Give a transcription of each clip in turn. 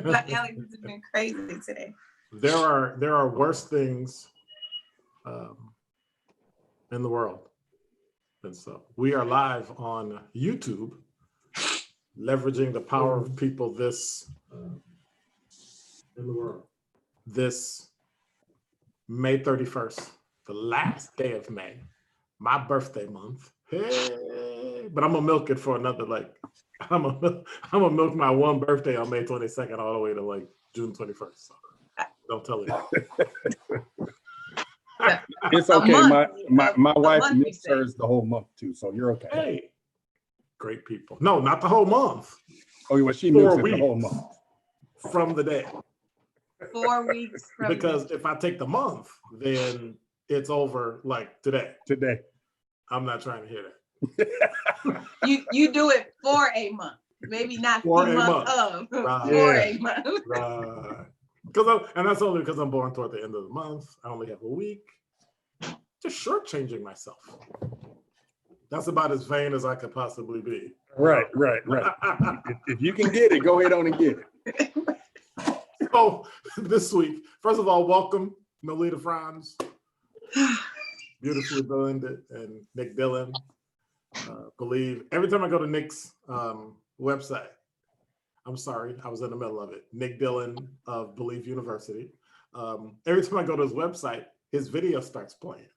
My allergies have been crazy today. There are worse things in the world. And so we are live on YouTube, leveraging the power of people this in the world. This May 31st, the last day of May, my birthday month. Hey, but I'm gonna milk it for another, I'm gonna milk my one birthday on May 22nd all the way to like June 21st. So don't tell it. It's okay. My wife milks hers the whole month too, so you're okay. Hey, great people. No, not the whole month. Oh, well, she milks it the whole month. From the day. 4 weeks from because if I take the month, then it's over like today. Today. I'm not trying to hear that. you do it for a month, maybe not for the a month of, right. for a month. Right. And that's only because I'm born toward the end of the month. I only have a week. Just shortchanging myself. That's about as vain as I could possibly be. Right. If you can get it, go ahead on and get it. So this week, first of all, welcome, Noleta, Franz, beautifully blended, and Nick Dillion. Believe every time I go to Nick's website, I'm sorry, I was in the middle of it. Nick Dillion of Believe University. Every time I go to his website, his video starts playing,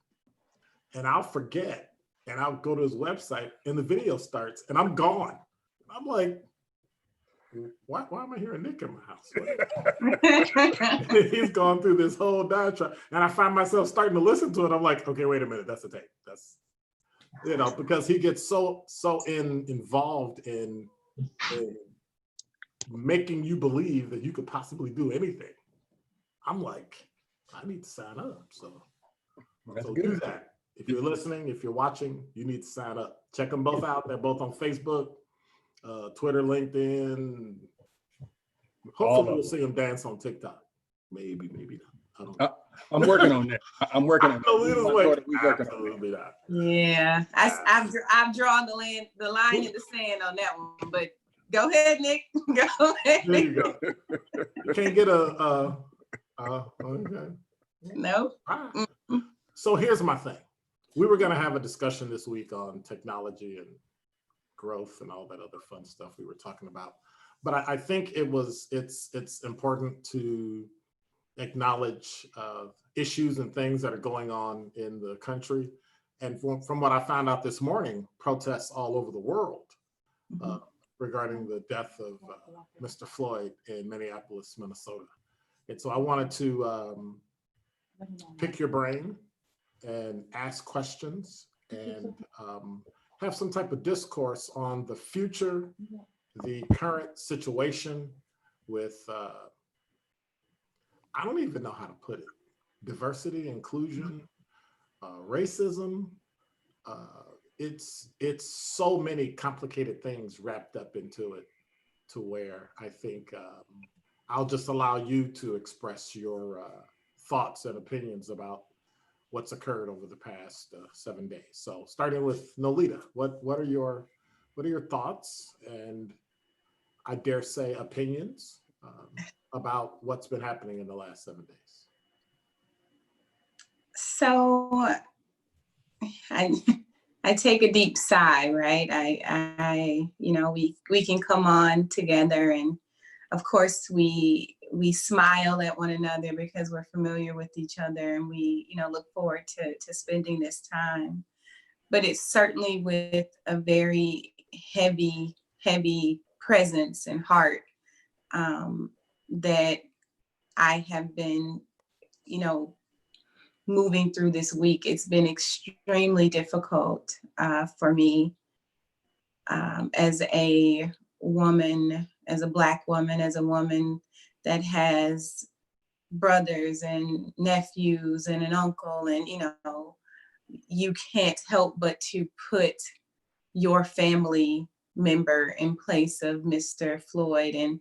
and I'll forget, and I'll go to his website, and the video starts, and I'm gone. I'm like, why am I hearing Nick in my house? He's gone through this whole diatribe, and I find myself starting to listen to it. I'm like, okay, wait a minute, that's the tape. That's, because he gets so involved in making you believe that you could possibly do anything. I'm like, I need to sign up. So do that. If you're listening, if you're watching, you need to sign up. Check them both out. They're both on Facebook, Twitter, LinkedIn. Hopefully we'll see them dance on TikTok. Maybe not. I don't know. I'm working on that. I'm working on that. Absolutely not. Yeah, I've drawn the line in the sand on that one. But go ahead, Nick. Go ahead. There you go. You can't get okay. No. Right. So here's my thing. We were going to have a discussion this week on technology and growth and all that other fun stuff we were talking about. But I think it's important to acknowledge issues and things that are going on in the country. And from what I found out this morning, protests all over the world regarding the death of Mr. Floyd in Minneapolis, Minnesota. And so I wanted to pick your brain and ask questions and have some type of discourse on the future, the current situation with, I don't even know how to put it, diversity, inclusion, racism. It's so many complicated things wrapped up into it to where I think I'll just allow you to express your thoughts and opinions about what's occurred over the past 7 days. So starting with Noleta, what are your thoughts and I dare say opinions about what's been happening in the last 7 days? So I take a deep sigh, right? I we can come on together, and of course we smile at one another because we're familiar with each other, and we look forward to spending this time. But it's certainly with a very heavy presence and heart that I have been, moving through this week. It's been extremely difficult for me as a woman, as a Black woman, as a woman that has brothers and nephews and an uncle, and you can't help but to put your family member in place of Mr. Floyd and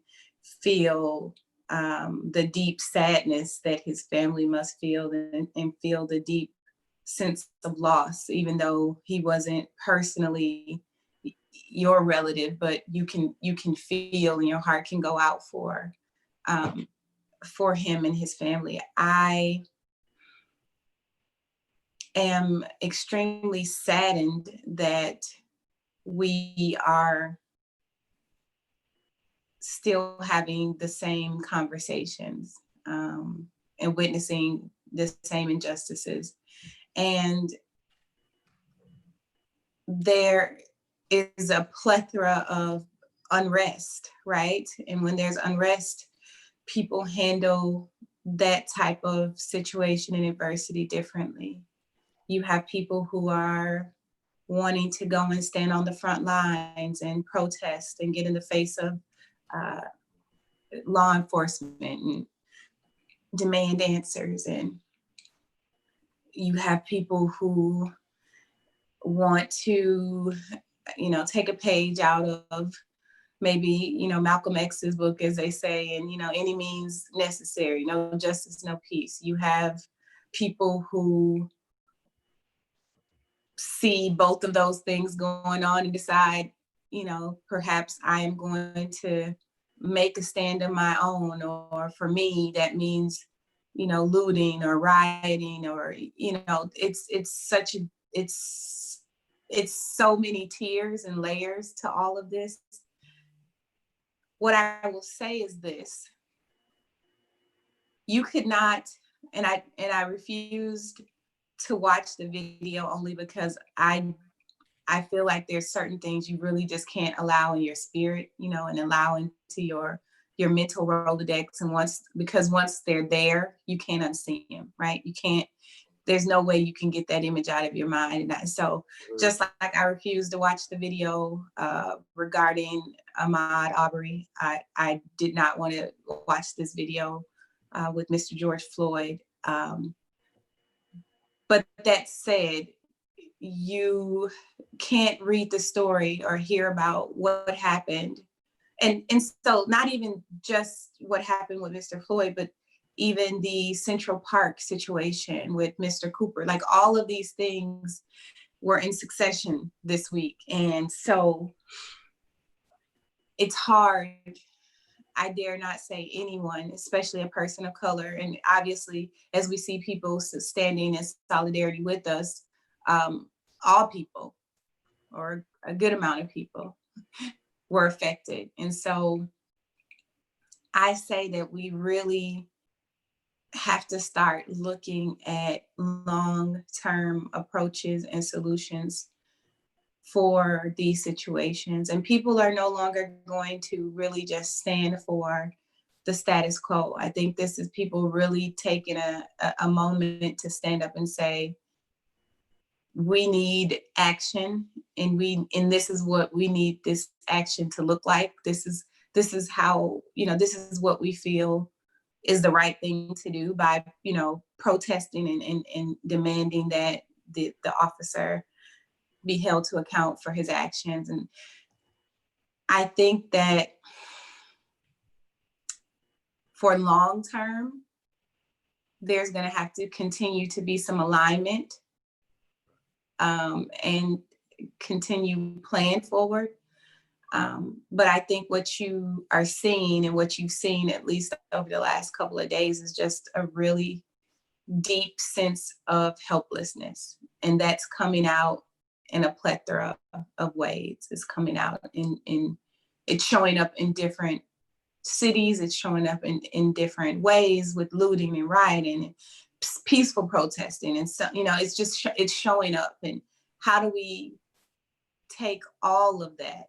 feel the deep sadness that his family must feel, and feel the deep sense of loss, even though he wasn't personally your relative, but you can feel, and your heart can go out for for him and his family. I am extremely saddened that we are still having the same conversations and witnessing the same injustices. And there is a plethora of unrest, right? And when there's unrest, people handle that type of situation and adversity differently. You have people who are wanting to go and stand on the front lines and protest and get in the face of law enforcement and demand answers. And you have people who want to, take a page out of maybe, Malcolm X's book, as they say, and, any means necessary, no justice, no peace. You have people who see both of those things going on and decide, perhaps I am going to make a stand of my own, or for me, that means, looting or rioting, or, it's so many tiers and layers to all of this. What I will say is this: you could not, and I refused to watch the video only because I feel like there's certain things you really just can't allow in your spirit, and allow into your mental Rolodex. And once they're there, you can't unsee them, right? There's no way you can get that image out of your mind. And so just like I refused to watch the video regarding Ahmaud Arbery, I did not want to watch this video with Mr. George Floyd. But that said, you can't read the story or hear about what happened. And so not even just what happened with Mr. Floyd, but even the Central Park situation with Mr. Cooper, like all of these things were in succession this week. And so it's hard. I dare not say anyone, especially a person of color. And obviously, as we see people standing in solidarity with us, all people, or a good amount of people, were affected. And so I say that we really have to start looking at long-term approaches and solutions for these situations. And people are no longer going to really just stand for the status quo. I think this is people really taking a moment to stand up and say, we need action, and this is what we need this action to look like. This is how, this is what we feel is the right thing to do by, protesting and demanding that the officer be held to account for his actions. And I think that for long term, there's going to have to continue to be some alignment and continue playing forward. But I think what you are seeing and what you've seen, at least over the last couple of days, is just a really deep sense of helplessness. And that's coming out in a plethora of ways. It's coming out it's showing up in different cities. It's showing up in different ways with looting and rioting and peaceful protesting. And so, it's showing up. And how do we take all of that,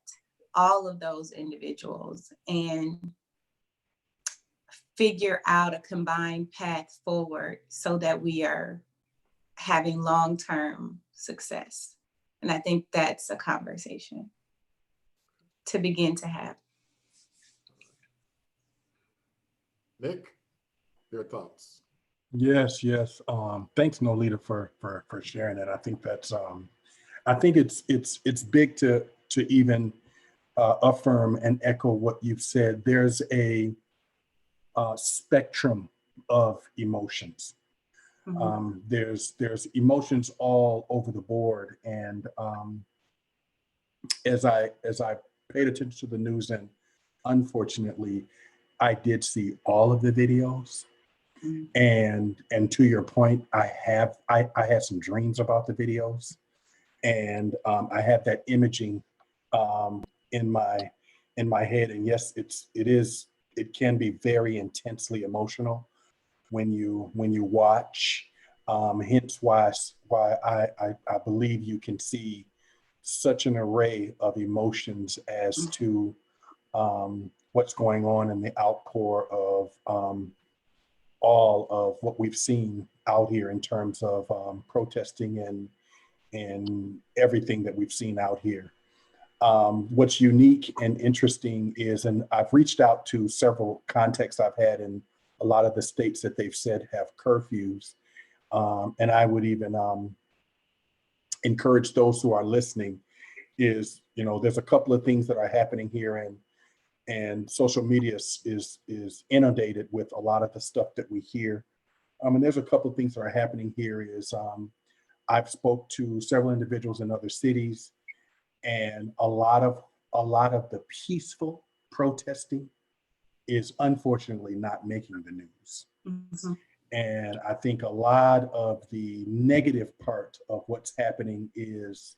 all of those individuals, and figure out a combined path forward so that we are having long-term success? And I think that's a conversation to begin to have. Nick, your thoughts? Yes. Thanks, Noleta, for sharing that. I think that's I think it's big to even affirm and echo what you've said. There's a spectrum of emotions. Mm-hmm. There's emotions all over the board, and as I paid attention to the news, and unfortunately, I did see all of the videos. And to your point, I had some dreams about the videos, and I have that imaging in my head. And yes, it can be very intensely emotional when you watch. Hence why I believe you can see such an array of emotions as to what's going on in the outpour of all of what we've seen out here in terms of protesting and everything that we've seen out here. What's unique and interesting is, and I've reached out to several contacts I've had in a lot of the states that they've said have curfews. And I would even encourage those who are listening is, there's a couple of things that are happening here, and social media is inundated with a lot of the stuff that we hear. And there's a couple of things that are happening here is I've spoke to several individuals in other cities, and a lot of the peaceful protesting is unfortunately not making the news. Mm-hmm. And I think a lot of the negative part of what's happening is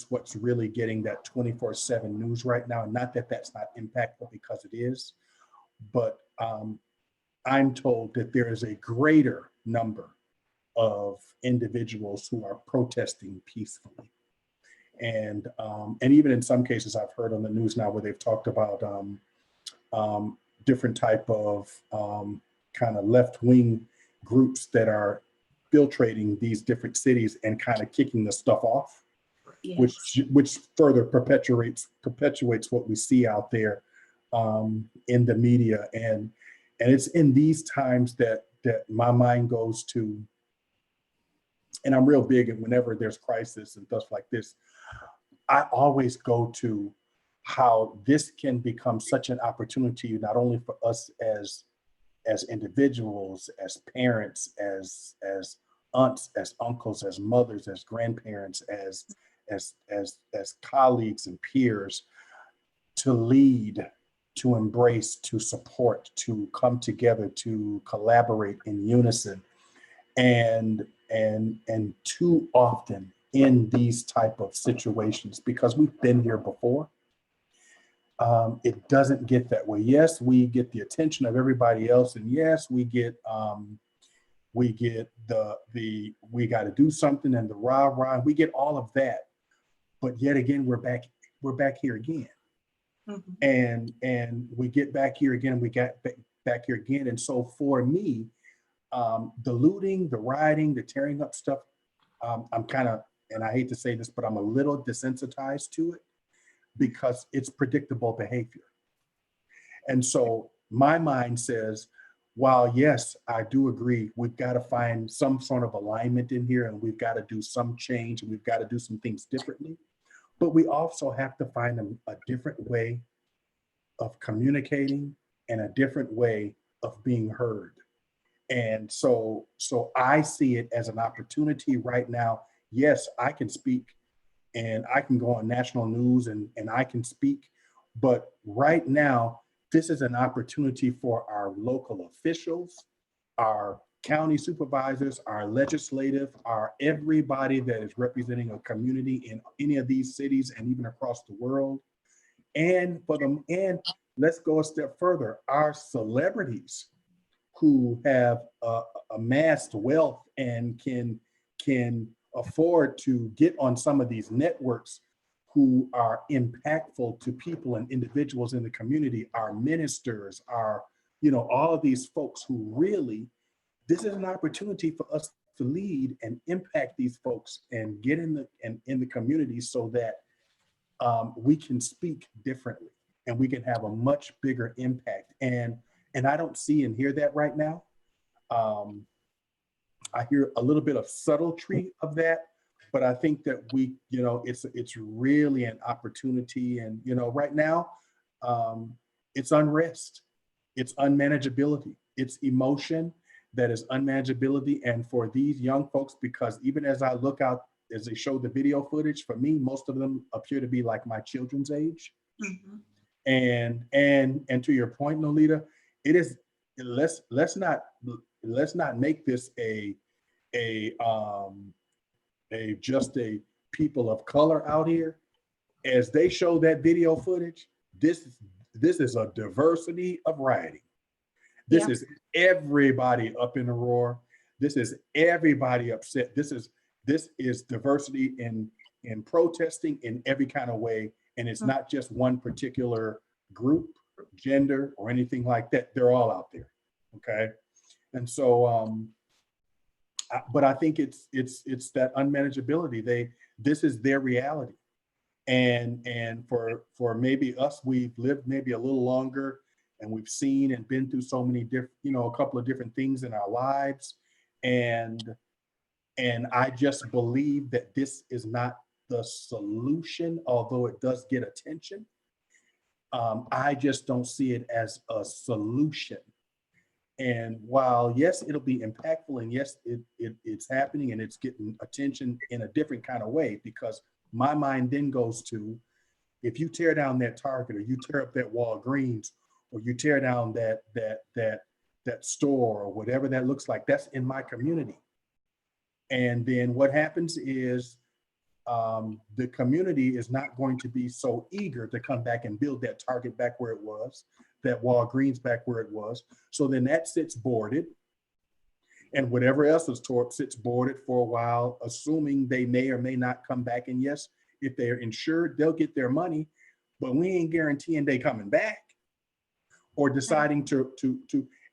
what's really getting that 24/7 news right now. Not that that's not impactful, because it is, but I'm told that there is a greater number of individuals who are protesting peacefully. And even in some cases, I've heard on the news now where they've talked about different type of kind of left-wing groups that are infiltrating these different cities and kind of kicking the stuff off. Yes. which further perpetuates what we see out there in the media, and it's in these times that my mind goes to, and I'm real big, and whenever there's crisis and stuff like this, I always go to how this can become such an opportunity, not only for us as individuals, as parents, as aunts, as uncles, as mothers, as grandparents, as colleagues and peers, to lead, to embrace, to support, to come together, to collaborate in unison. And too often in these type of situations, because we've been here before, it doesn't get that way. Yes, we get the attention of everybody else, and yes, we get the we got to do something, and the rah, we get all of that. But yet again, we're back here again. Mm-hmm. And we get back here again, and we got back here again. And so for me, the looting, the rioting, the tearing up stuff, I'm kind of, and I hate to say this, but I'm a little desensitized to it, because it's predictable behavior. And so my mind says, while yes, I do agree, we've got to find some sort of alignment in here, and we've got to do some change, and we've got to do some things differently. But we also have to find a different way of communicating and a different way of being heard. And so I see it as an opportunity right now. Yes, I can speak, and I can go on national news, and I can speak. But right now, this is an opportunity for our local officials, our county supervisors, our legislative, our everybody that is representing a community in any of these cities and even across the world. And for them, and let's go a step further, our celebrities who have amassed wealth and can afford to get on some of these networks, who are impactful to people and individuals in the community, our ministers, our, all of these folks who really, this is an opportunity for us to lead and impact these folks and get in the community, so that we can speak differently and we can have a much bigger impact. And I don't see and hear that right now. I hear a little bit of subtlety of that, but I think that we, it's really an opportunity. And, right now, it's unrest, it's unmanageability, it's emotion that is unmanageability. And for these young folks, because even as I look out, as they show the video footage, for me, most of them appear to be like my children's age. Mm-hmm. And to your point, Noleta, it is, let's not make this a just a people of color out here. As they show that video footage, this is a diversity of rioting. This Yeah. is everybody up in a roar. This is everybody upset. This is diversity in protesting in every kind of way. And it's not just one particular group, gender, or anything like that. They're all out there. Okay. And so, but I think it's that unmanageability. This is their reality. And for maybe us, we've lived maybe a little longer, and we've seen and been through so many different, a couple of different things in our lives. And I just believe that this is not the solution, although it does get attention. I just don't see it as a solution. And while, yes, it'll be impactful, and yes, it's happening and it's getting attention in a different kind of way, because my mind then goes to, if you tear down that Target, or you tear up that Walgreens, or you tear down that store, or whatever that looks like, that's in my community. And then what happens is the community is not going to be so eager to come back and build that Target back where it was, that Walgreens back where it was. So then that sits boarded, and whatever else is toward sits boarded for a while, assuming they may or may not come back. And yes, if they're insured, they'll get their money, but we ain't guaranteeing they coming back or deciding to.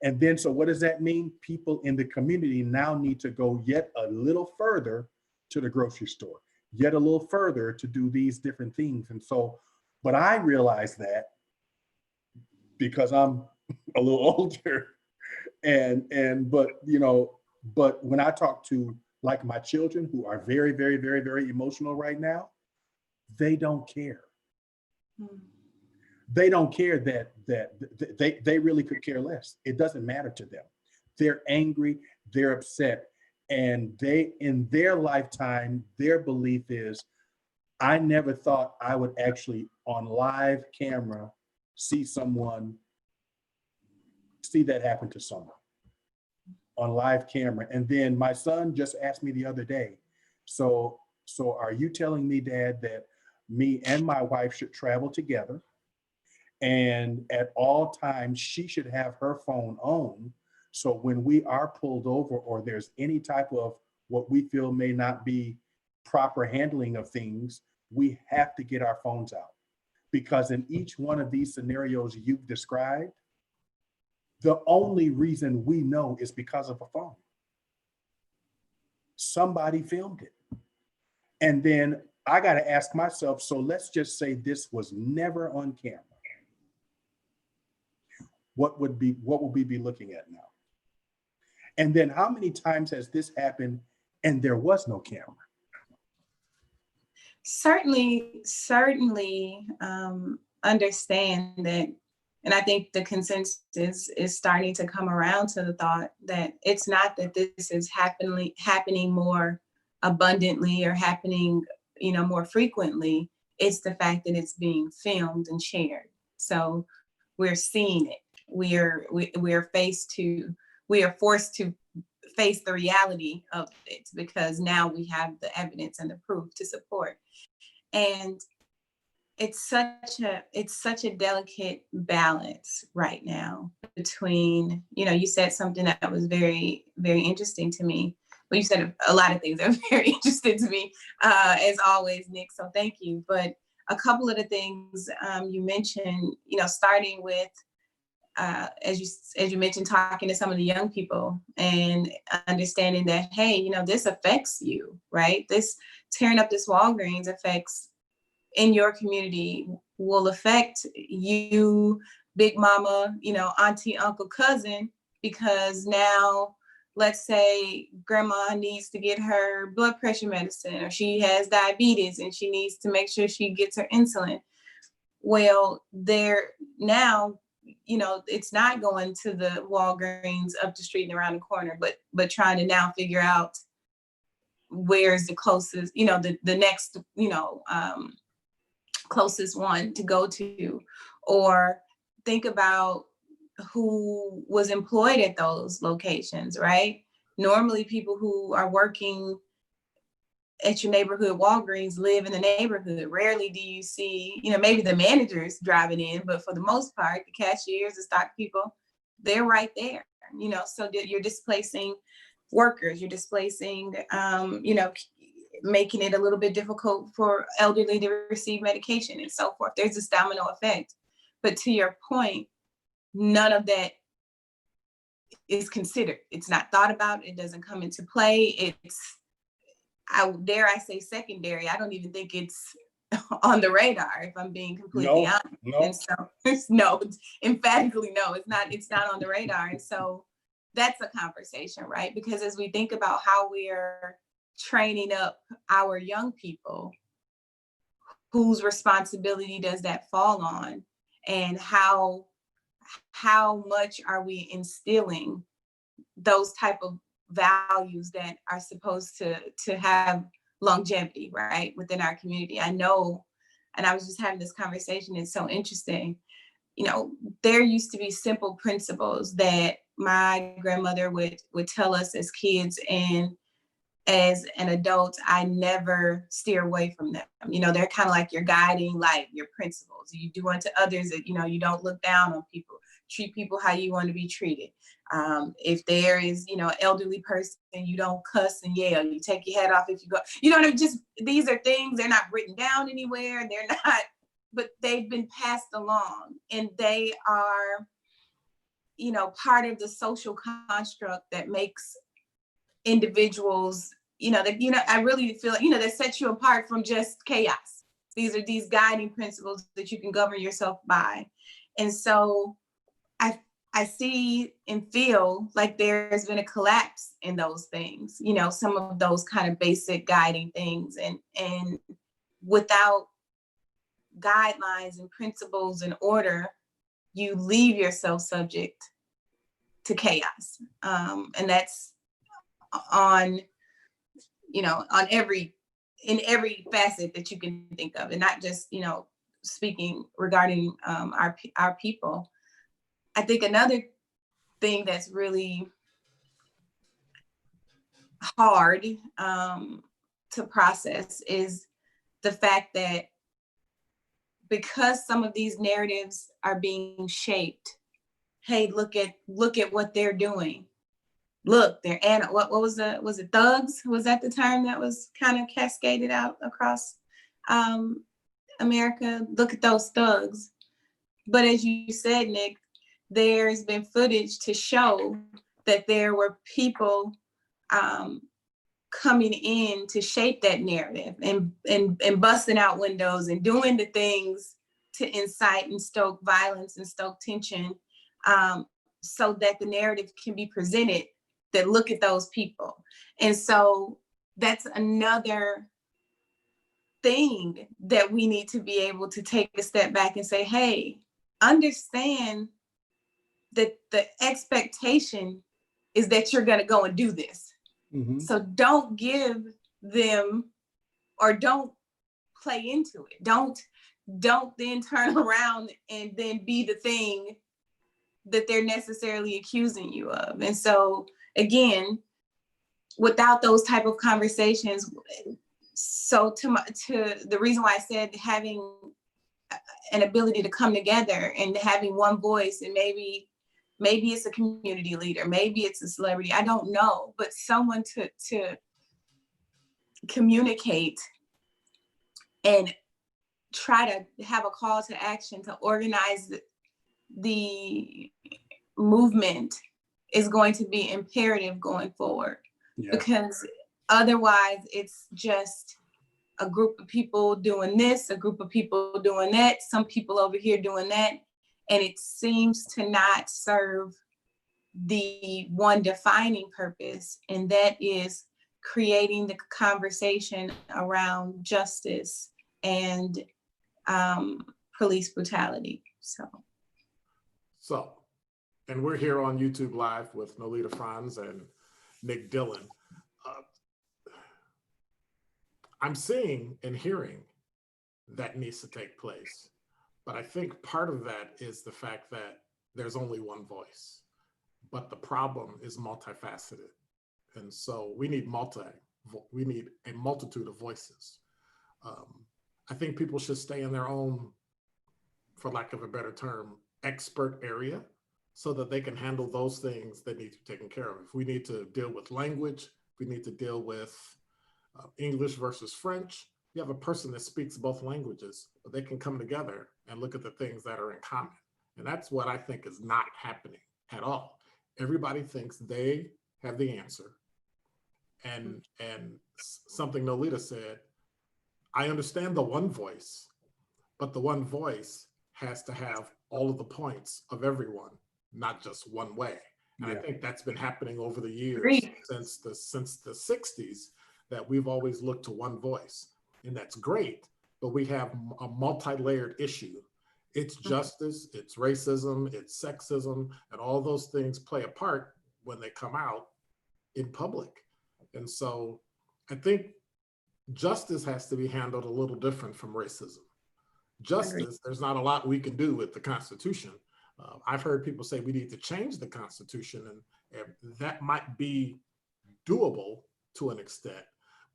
And then, so what does that mean? People in the community now need to go yet a little further to the grocery store, yet a little further to do these different things. And so, but I realize that because I'm a little older, but when I talk to like my children, who are very, very, very, very emotional right now, they don't care. They don't care that they really could care less. It doesn't matter to them. They're angry, they're upset, and they, in their lifetime, their belief is, I never thought I would actually on live camera see that happen to someone on live camera. And then my son just asked me the other day, so are you telling me, Dad, that me and my wife should travel together, and at all times she should have her phone on, so when we are pulled over or there's any type of what we feel may not be proper handling of things, we have to get our phones out? Because in each one of these scenarios you've described, the only reason we know is because of a phone. Somebody filmed it. And then I got to ask myself, so let's just say this was never on camera. What would we be looking at now? And then how many times has this happened and there was no camera? Certainly understand that. And I think the consensus is starting to come around to the thought that it's not that this is happening more abundantly or happening, more frequently. It's the fact that it's being filmed and shared. So we're seeing it. We are forced to face the reality of it, because now we have the evidence and the proof to support. And it's such a delicate balance right now between, you said something that was very, very interesting to me. Well, you said a lot of things that were very interesting to me, as always, Nick, so thank you. But a couple of the things you mentioned, starting with, as you mentioned, talking to some of the young people and understanding that, hey, this affects you, right? This tearing up this Walgreens affects in your community, will affect you, big mama, auntie, uncle, cousin, because now let's say grandma needs to get her blood pressure medicine, or she has diabetes and she needs to make sure she gets her insulin. Well, there now, it's not going to the Walgreens up the street and around the corner, but trying to now figure out where's the closest, the next, closest one to go to. Or think about who was employed at those locations, right? Normally people who are working at your neighborhood Walgreens live in the neighborhood. Rarely do you see, maybe the managers driving in, but for the most part, the cashiers, the stock people, they're right there, so you're displacing workers, you're displacing, making it a little bit difficult for elderly to receive medication and so forth. There's this domino effect. But to your point, none of that is considered. It's not thought about. It doesn't come into play. Dare I say secondary. I don't even think it's on the radar, if I'm being completely honest. No. And so no, emphatically no, it's not on the radar. And so that's a conversation, right? Because as we think about how we're training up our young people, whose responsibility does that fall on? And how much are we instilling those type of values that are supposed to have longevity, right, within our community? I know, and I was just having this conversation, it's so interesting. There used to be simple principles that my grandmother would tell us as kids, and as an adult, I never steer away from them. They're kind of like your guiding light, your principles. You do unto others that, you don't look down on people, treat people how you want to be treated. If there is, elderly person, you don't cuss and yell, you take your head off if you go, these are things, they're not written down anywhere. They're not, but they've been passed along, and they are, part of the social construct that makes individuals, I really feel, that sets you apart from just chaos. These are these guiding principles that you can govern yourself by. And so I see and feel like there's been a collapse in those things, some of those kind of basic guiding things, and without guidelines and principles and order, you leave yourself subject to chaos. And that's on in every facet that you can think of, and not just, speaking regarding our people. I think another thing that's really hard to process is the fact that because some of these narratives are being shaped, hey, look at what they're doing. Look, they're what was it thugs? Was that the term that was kind of cascaded out across America? Look at those thugs. But as you said, Nick, there's been footage to show that there were people coming in to shape that narrative and busting out windows and doing the things to incite and stoke violence and stoke tension, so that the narrative can be presented that look at those people. And so that's another thing that we need to be able to take a step back and say, hey, understand that the expectation is that you're going to go and do this. Mm-hmm. So don't give them, or don't play into it. Don't then turn around and then be the thing that they're necessarily accusing you of. And so again, without those type of conversations, so to the reason why I said having an ability to come together and having one voice, and maybe it's a community leader, maybe it's a celebrity, I don't know, but someone to communicate and try to have a call to action to organize the movement is going to be imperative going forward. Yeah. Because otherwise it's just a group of people doing this, a group of people doing that, some people over here doing that, and it seems to not serve the one defining purpose, and that is creating the conversation around justice and police brutality. So, and we're here on YouTube Live with Noleta, Franz, and Nick Dillion. I'm seeing and hearing that needs to take place. But I think part of that is the fact that there's only one voice, but the problem is multifaceted. And so we need a multitude of voices. I think people should stay in their own, for lack of a better term, expert area, so that they can handle those things that need to be taken care of. If we need to deal with language, if we need to deal with English versus French, you have a person that speaks both languages, but they can come together and look at the things that are in common. And that's what I think is not happening at all. Everybody thinks they have the answer. And something Noleta said, I understand the one voice, but the one voice has to have all of the points of everyone, not just one way. And I think that's been happening over the years since the 60s, that we've always looked to one voice. And that's great, but we have a multi-layered issue. It's justice, it's racism, it's sexism, and all those things play a part when they come out in public. And so I think justice has to be handled a little different from racism. Justice, there's not a lot we can do with the Constitution. I've heard people say we need to change the Constitution, and that might be doable to an extent.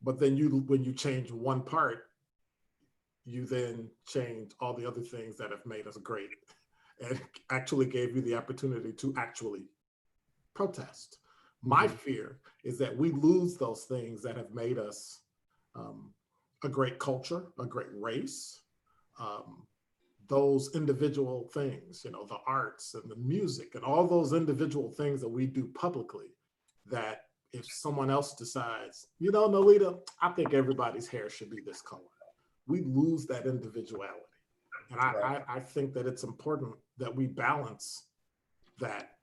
But then when you change one part, you then change all the other things that have made us great and actually gave you the opportunity to actually protest. My fear is that we lose those things that have made us a great culture, a great race, those individual things, you know, the arts and the music and all those individual things that we do publicly, that if someone else decides, you know, Noleta, I think everybody's hair should be this color, we lose that individuality. And I think that it's important that we balance that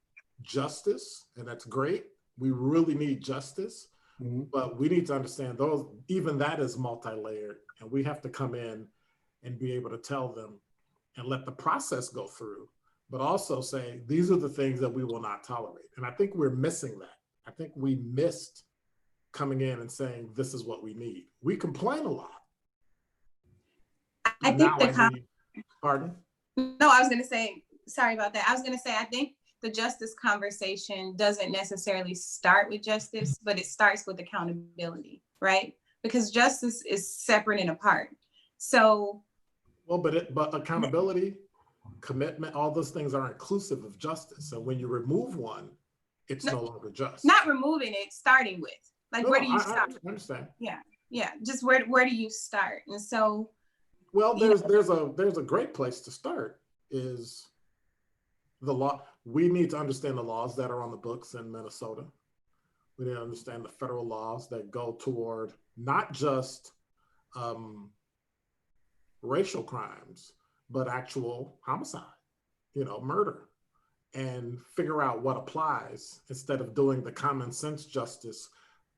justice, and that's great. We really need justice, but we need to understand those, even that is multi-layered, and we have to come in and be able to tell them and let the process go through, but also say, these are the things that we will not tolerate. And I think we're missing that. I think we missed coming in and saying, this is what we need. We complain a lot. I think pardon? No, I was going to say, sorry about that. I was going to say, I think the justice conversation doesn't necessarily start with justice, but it starts with accountability, right? Because justice is separate and apart. So, well, but accountability, commitment, all those things are inclusive of justice. So when you remove one, it's no longer just. Not removing it, starting with, like, where do you start? I understand. Yeah. Just where do you start? And so, well, there's a great place to start is the law. We need to understand the laws that are on the books in Minnesota. We need to understand the federal laws that go toward not just racial crimes, but actual homicide, you know, murder, and figure out what applies instead of doing the common sense justice.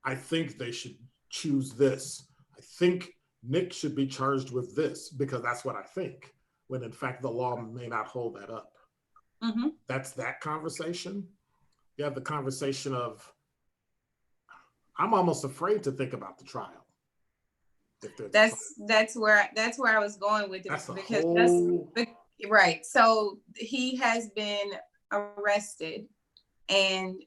I think they should choose this. I think Nick should be charged with this because that's what I think, when in fact the law may not hold that up. That's that conversation. You have the conversation of, I'm almost afraid to think about the trial. That's where I was going with it, because right. So he has been arrested, and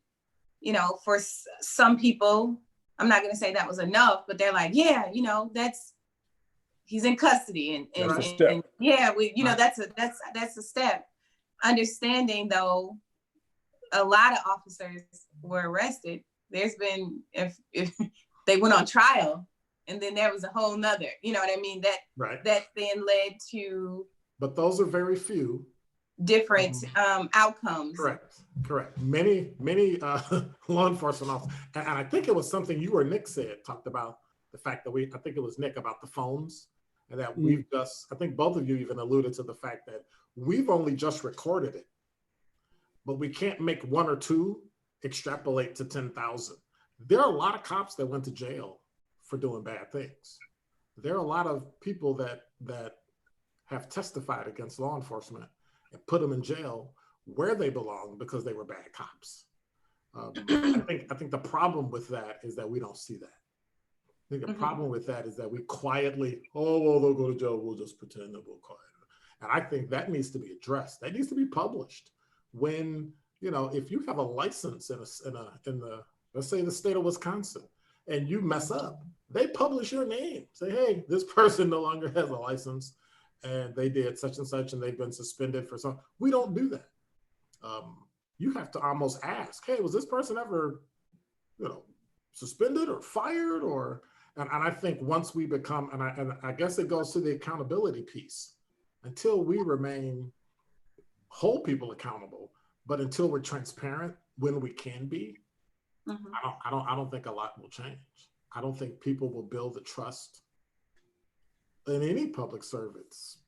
you know, for some people, I'm not going to say that was enough, but they're like, yeah, you know, he's in custody, and yeah, you know, that's a step. Understanding though, a lot of officers were arrested. There's been, if they went on trial, and then there was a whole nother, you know what I mean? That then led to. But those are very few. Different outcomes. Correct. Many law enforcement officers, and I think it was something you or Nick talked about the fact that I think it was Nick, about the phones, and that we've just, I think both of you even alluded to the fact that we've only just recorded it, but we can't make one or two extrapolate to 10,000. There are a lot of cops that went to jail for doing bad things. There are a lot of people that have testified against law enforcement and put them in jail where they belong because they were bad cops. I think the problem with that is that we don't see that. I think the problem with that is that we quietly, oh, well, they'll go to jail, we'll just pretend that we're quiet. And I think that needs to be addressed. That needs to be published. when, if you have a license in the let's say the state of Wisconsin, and you mess up, they publish your name. Say, hey, this person no longer has a license, and they did such and such, and they've been suspended for some. We don't do that. You have to almost ask, hey, was this person ever, suspended or fired or? And I think once we become, and I guess it goes to the accountability piece. Until we hold people accountable, but until we're transparent when we can be, I don't think a lot will change. I don't think people will build the trust in any public servant.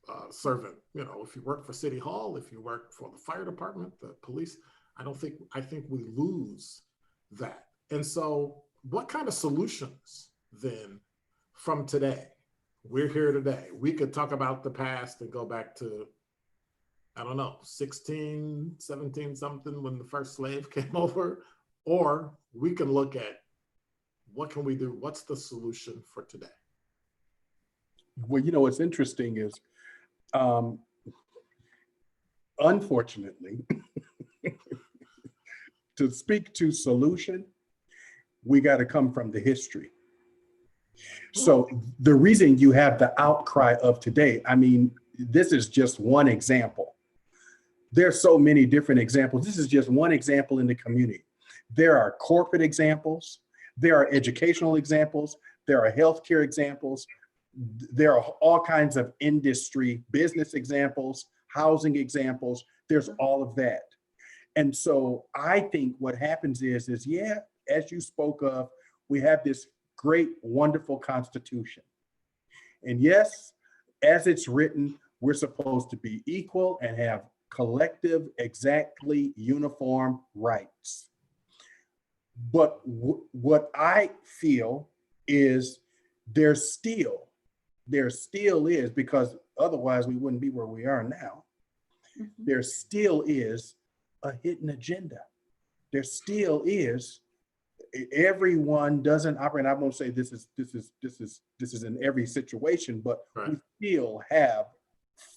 If you work for City Hall, if you work for the fire department, the police, I think we lose that. And so what kind of solutions then from today? We're here today. We could talk about the past and go back to, 16, 17 something when the first slave came over, or we can look at what can we do? What's the solution for today? Well, what's interesting is, unfortunately, to speak to solution, we got to come from the history. So the reason you have the outcry of today, this is just one example. There's so many different examples. This is just one example in the community. There are corporate examples. There are educational examples. There are healthcare examples. There are all kinds of industry, business examples, housing examples. There's all of that. And so I think what happens is as you spoke of, we have this great, wonderful Constitution. And yes, as it's written, we're supposed to be equal and have collective, exactly uniform rights. But what I feel is there still is, because otherwise we wouldn't be where we are now. There still is a hidden agenda. There still is. Everyone doesn't operate. I won't say this is in every situation, but right. We still have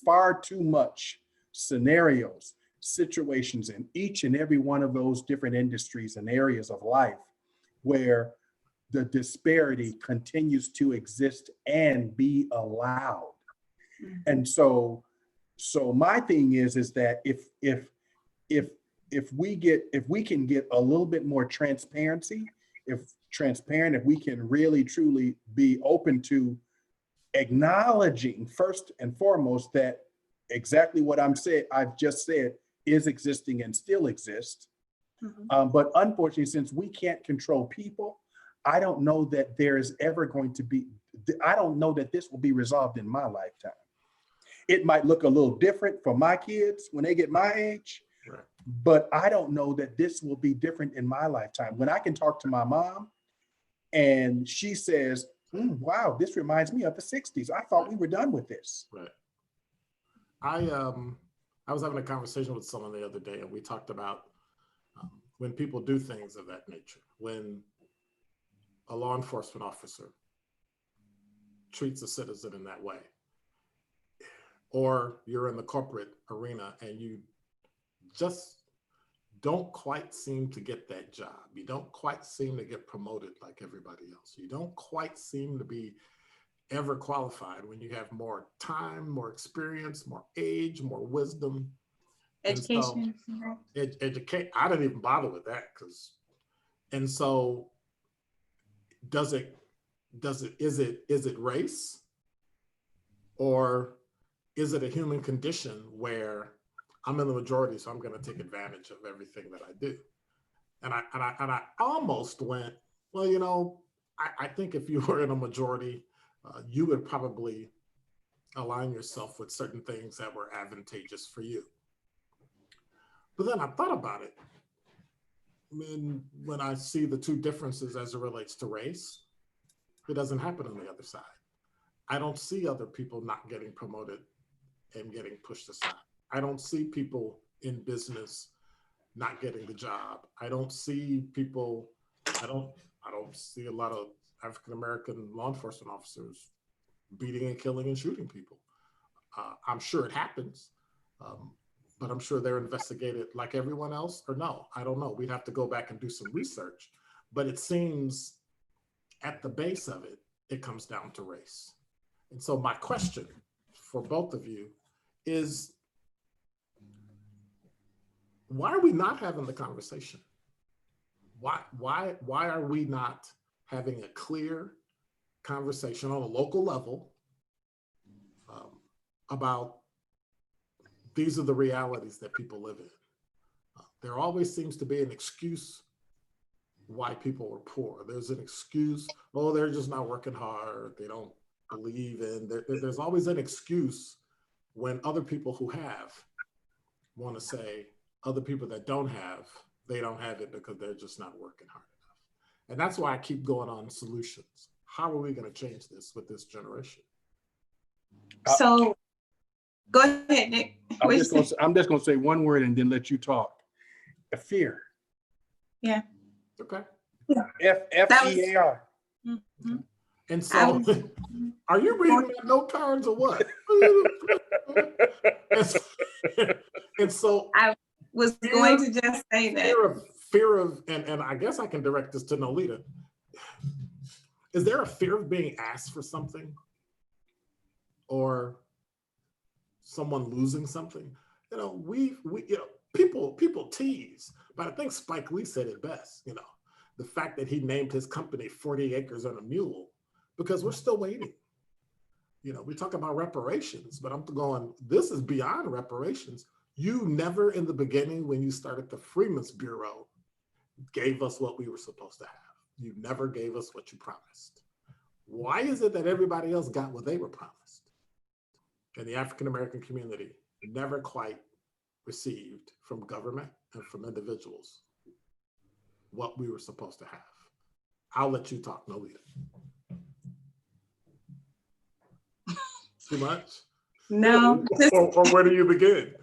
far too much scenarios, situations in each and every one of those different industries and areas of life where the disparity continues to exist and be allowed. And so my thing is that if we can get a little bit more transparency, if we can really truly be open to acknowledging first and foremost that exactly what I've just said is existing and still exists. But unfortunately, since we can't control people, I don't know that there is ever going to be, I don't know that this will be resolved in my lifetime. It might look a little different for my kids when they get my age, right. But I don't know that this will be different in my lifetime. When I can talk to my mom and she says, wow, this reminds me of the 60s. I thought we were done with this. Right. I was having a conversation with someone the other day, and we talked about when people do things of that nature, when a law enforcement officer treats a citizen in that way, or you're in the corporate arena and you just don't quite seem to get that job. You don't quite seem to get promoted like everybody else. You don't quite seem to be ever qualified when you have more time, more experience, more age, more wisdom. Education. Educate. I didn't even bother with that and so is it race, or is it a human condition where I'm in the majority, so I'm going to take advantage of everything that I do? And I almost went, well, I think if you were in a majority, you would probably align yourself with certain things that were advantageous for you. But then I thought about it. When I see the two differences as it relates to race, it doesn't happen on the other side. I don't see other people not getting promoted and getting pushed aside. I don't see people in business not getting the job. I don't see people, I don't see a lot of African-American law enforcement officers beating and killing and shooting people. I'm sure it happens. but I'm sure they're investigated like everyone else, or no, I don't know. We'd have to go back and do some research, but it seems at the base of it, it comes down to race. And so my question for both of you is, why are we not having the conversation? Why are we not having a clear conversation on a local level about these are the realities that people live in? There always seems to be an excuse why people are poor. There's an excuse, oh, they're just not working hard. They don't believe in, there's always an excuse when other people who have want to say other people that don't have, they don't have it because they're just not working hard enough. And that's why I keep going on solutions. How are we going to change this with this generation? So go ahead, Nick. I'm just going to say one word and then let you talk. Fear. Yeah. Okay. F-E-A-R. Mm-hmm. And so, are you reading my note cards or what? and so I was going to just say that. Fear of, and I guess I can direct this to Noleta. Is there a fear of being asked for something or someone losing something? You know, we you know, people tease, but I think Spike Lee said it best. You know, the fact that he named his company 40 Acres and a Mule, because we're still waiting. You know, we talk about reparations, but I'm going, this is beyond reparations. You never in the beginning, when you started the Freedmen's Bureau, gave us what we were supposed to have. You never gave us what you promised. Why is it that everybody else got what they were promised? And the African-American community never quite received from government and from individuals what we were supposed to have. I'll let you talk, Noleta. Too much? No. or where do you begin?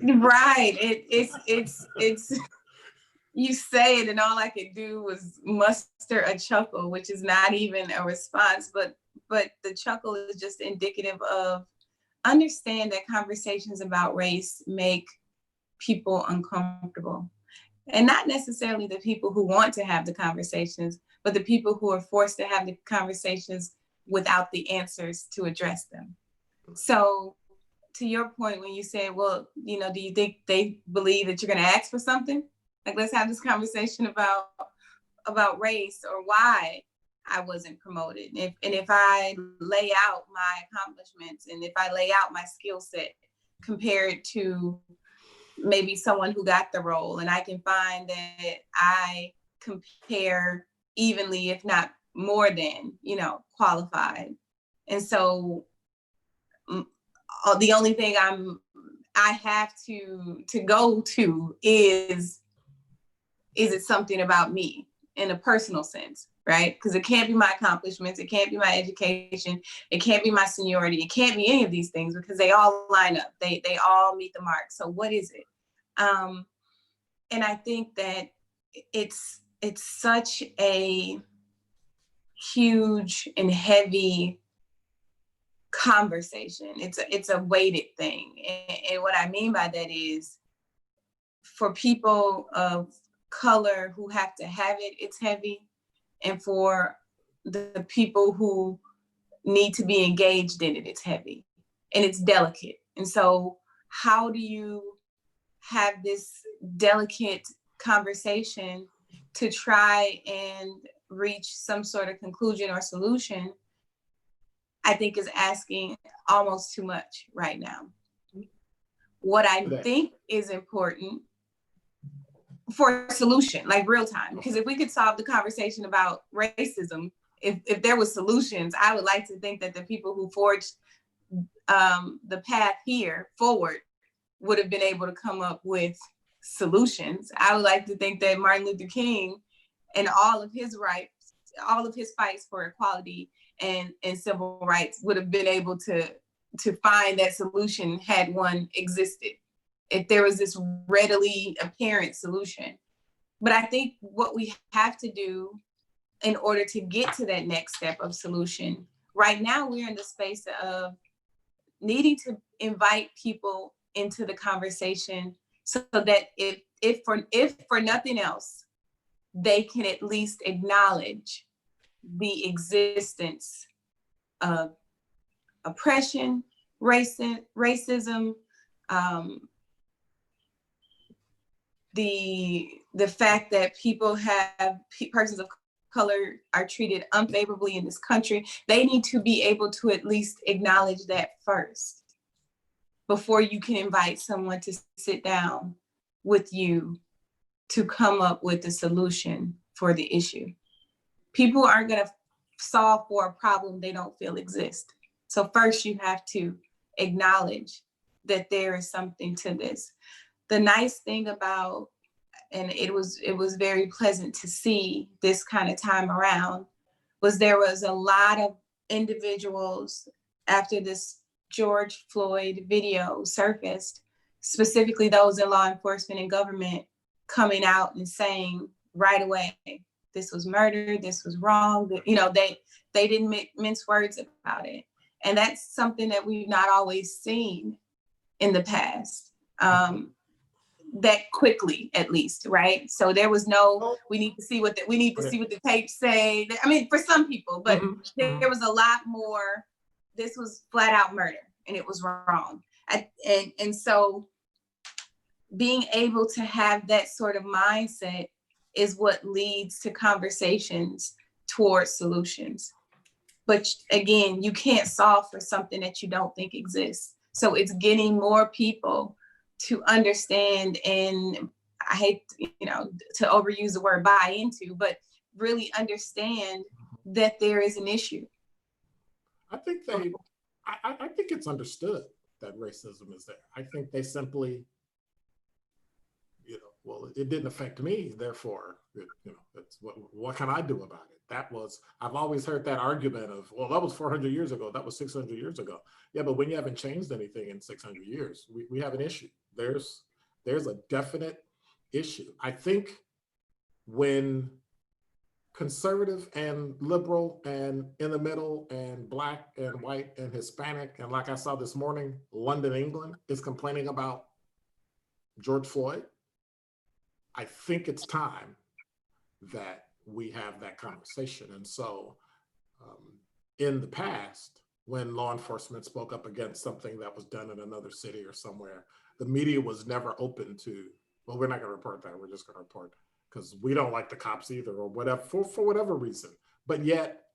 Right. It's you say it and all I could do was muster a chuckle, which is not even a response, but the chuckle is just indicative of understand that conversations about race make people uncomfortable. And not necessarily the people who want to have the conversations, but the people who are forced to have the conversations without the answers to address them. So to your point, when you say, well, you know, do you think they believe that you're going to ask for something? Like, let's have this conversation about race or why I wasn't promoted. And if I lay out my accomplishments and if I lay out my skill set compared to maybe someone who got the role, and I can find that I compare evenly, if not more than, you know, qualified. And so the only thing I have to go to is it something about me in a personal sense, right? Because it can't be my accomplishments, it can't be my education, it can't be my seniority, it can't be any of these things because they all line up, they all meet the mark. So what is it? And I think that it's such a huge and heavy conversation. It's a weighted thing. And what I mean by that is for people of color who have to have it, it's heavy. And for the people who need to be engaged in it, it's heavy and it's delicate. And so how do you have this delicate conversation to try and reach some sort of conclusion or solution? I think is asking almost too much right now. What I think is important for a solution, like real time, because if we could solve the conversation about racism, if there was solutions, I would like to think that the people who forged the path here forward would have been able to come up with solutions. I would like to think that Martin Luther King and all of his rights, all of his fights for equality and civil rights would have been able to find that solution had one existed, if there was this readily apparent solution. But I think what we have to do in order to get to that next step of solution, right now we're in the space of needing to invite people into the conversation so that if for nothing else, they can at least acknowledge the existence of oppression, racism, the fact that persons of color are treated unfavorably in this country. They need to be able to at least acknowledge that first before you can invite someone to sit down with you to come up with a solution for the issue. People aren't going to solve for a problem they don't feel exists. So first you have to acknowledge that there is something to this. The nice thing about, and it was very pleasant to see this kind of time around, was there was a lot of individuals after this George Floyd video surfaced, specifically those in law enforcement and government, coming out and saying right away, this was murder, this was wrong. You know, they didn't mince words about it. And that's something that we've not always seen in the past. That quickly, at least, right? So there was no, we need to see what the tapes say. I mean, for some people, but there was a lot more. This was flat out murder, and it was wrong. And so being able to have that sort of mindset is what leads to conversations towards solutions. But again, you can't solve for something that you don't think exists. So it's getting more people to understand, and I hate, to overuse the word buy into, but really understand that there is an issue. I think I think it's understood that racism is there. I think they simply, well, it didn't affect me, therefore, it's what can I do about it? I've always heard that argument of, well, that was 400 years ago, that was 600 years ago. Yeah, but when you haven't changed anything in 600 years, we have an issue. There's a definite issue. I think when conservative and liberal and in the middle and Black and white and Hispanic, and like I saw this morning, London, England is complaining about George Floyd, I think it's time that we have that conversation. And so in the past, when law enforcement spoke up against something that was done in another city or somewhere, the media was never open to, well, we're not going to report that. We're just going to report because we don't like the cops either, or whatever, for whatever reason. But yet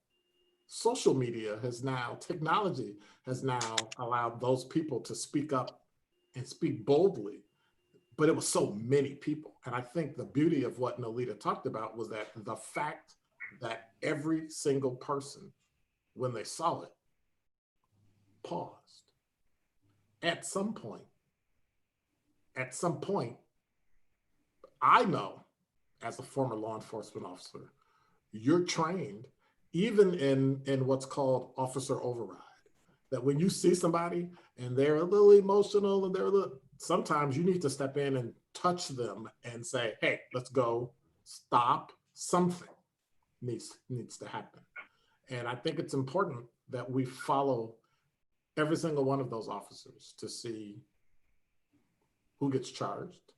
social media technology has now allowed those people to speak up and speak boldly. But it was so many people. And I think the beauty of what Noleta talked about was that the fact that every single person, when they saw it, paused. At some point, I know as a former law enforcement officer, you're trained even in what's called officer override, that when you see somebody and they're a little emotional and sometimes you need to step in and touch them and say, hey, let's go, stop, something needs to happen. And I think it's important that we follow every single one of those officers to see who gets charged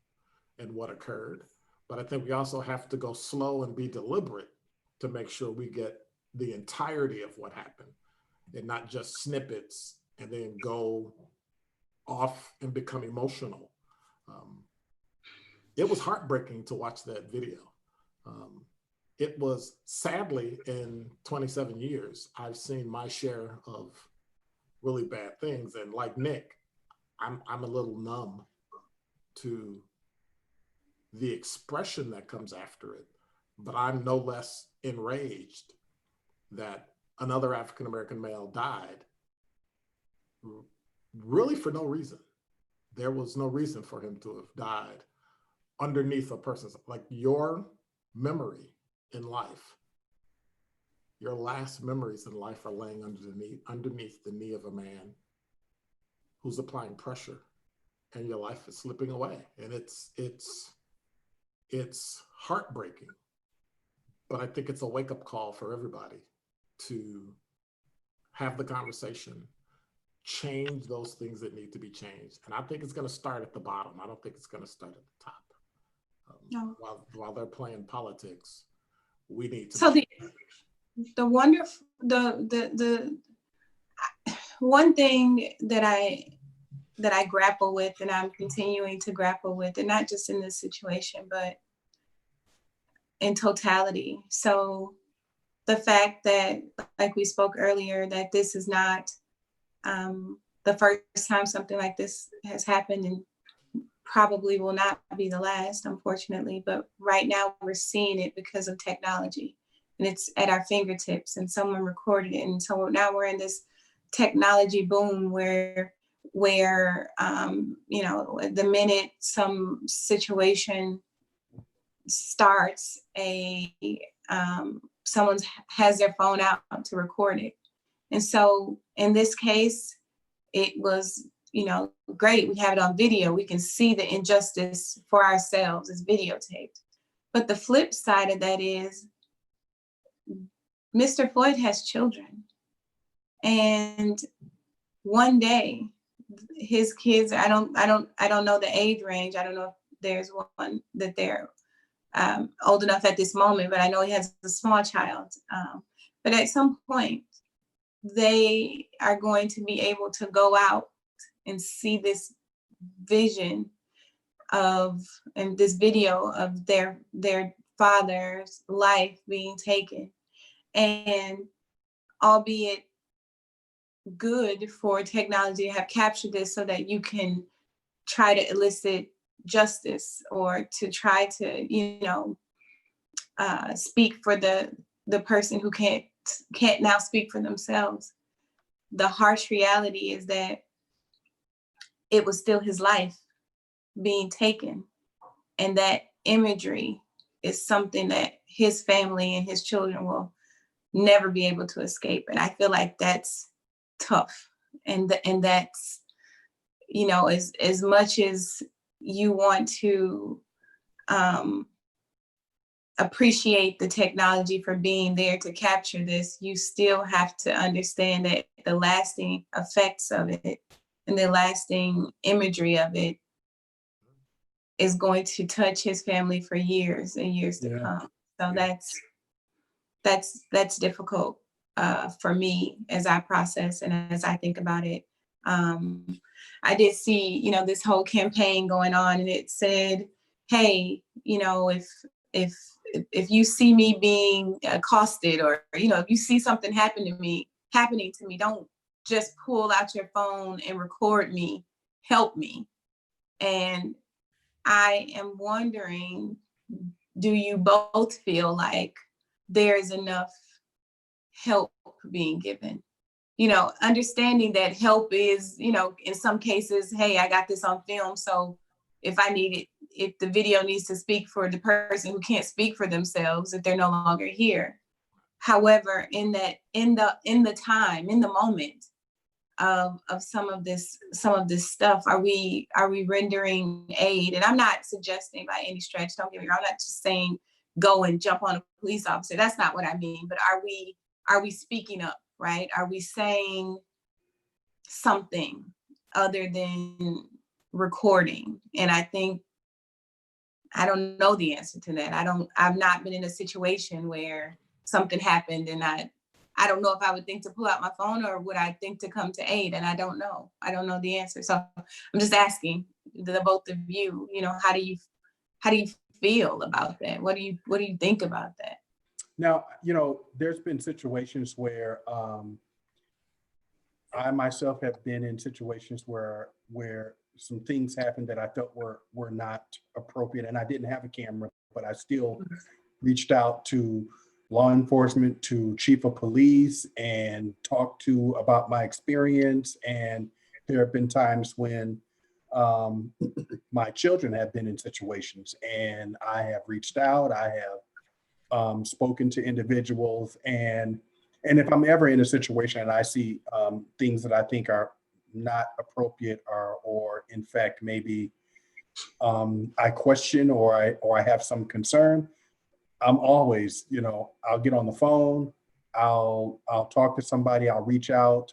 and what occurred. But I think we also have to go slow and be deliberate to make sure we get the entirety of what happened and not just snippets and then go off and become emotional. It was heartbreaking to watch that video. It was, sadly, in 27 years, I've seen my share of really bad things. And like Nick, I'm a little numb to the expression that comes after it, but I'm no less enraged that another African-American male died really for no reason. There was no reason for him to have died underneath a person's, like your memory in life, your last memories in life are laying underneath the knee of a man who's applying pressure, and your life is slipping away. And it's heartbreaking, but I think it's a wake-up call for everybody to have the conversation, change those things that need to be changed. And I think it's going to start at the bottom. I don't think it's going to start at the top. No. While they're playing politics, we need to. So the wonderful, the one thing that I grapple with, and I'm continuing to grapple with, and not just in this situation, but in totality. So the fact that, like we spoke earlier, that this is not the first time something like this has happened, and probably will not be the last, unfortunately. But right now we're seeing it because of technology, and it's at our fingertips, and someone recorded it. And so now we're in this technology boom where you know, the minute some situation starts, someone has their phone out to record it. And so in this case, it was, you know, great. We have it on video. We can see the injustice for ourselves. It's videotaped. But the flip side of that is Mr. Floyd has children. And one day his kids, I don't know the age range. I don't know if there's one that they're old enough at this moment, but I know he has a small child. But at some point, they are going to be able to go out and see this vision of, and this video of their father's life being taken. And albeit good for technology to have captured this so that you can try to elicit justice, or to try to, you know, speak for the person who can't now speak for themselves. The harsh reality is that it was still his life being taken, and that imagery is something that his family and his children will never be able to escape. And I feel like that's tough, and that's, you know, as much as you want to appreciate the technology for being there to capture this, you still have to understand that the lasting effects of it and the lasting imagery of it is going to touch his family for years and years to come. So that's difficult for me as I process and as I think about it. I did see, you know, this whole campaign going on, and it said, hey, you know, if you see me being accosted, or, you know, if you see something happening to me, don't just pull out your phone and record me, help me. And I am wondering, do you both feel like there's enough help being given? You know, understanding that help is, you know, in some cases, hey, I got this on film, so if I need it, if the video needs to speak for the person who can't speak for themselves, if they're no longer here. However, in the time, in the moment of some of this stuff, are we rendering aid? And I'm not suggesting by any stretch, don't get me wrong, I'm not just saying go and jump on a police officer. That's not what I mean. But are we speaking up, right? Are we saying something other than recording? And I think, I don't know the answer to that. I've not been in a situation where something happened and I don't know if I would think to pull out my phone, or would I think to come to aid? And I don't know the answer. So I'm just asking the both of you, you know, how do you feel about that? What do you think about that? Now, you know, there's been situations where I myself have been in situations where some things happened that I felt were not appropriate, and I didn't have a camera, but I still reached out to law enforcement, to chief of police, and talked to about my experience. And there have been times when my children have been in situations, and I have reached out. I have spoken to individuals, and if I'm ever in a situation and I see things that I think are not appropriate, or in fact maybe I question, or I have some concern, I'm always, you know, I'll get on the phone, I'll talk to somebody, I'll reach out.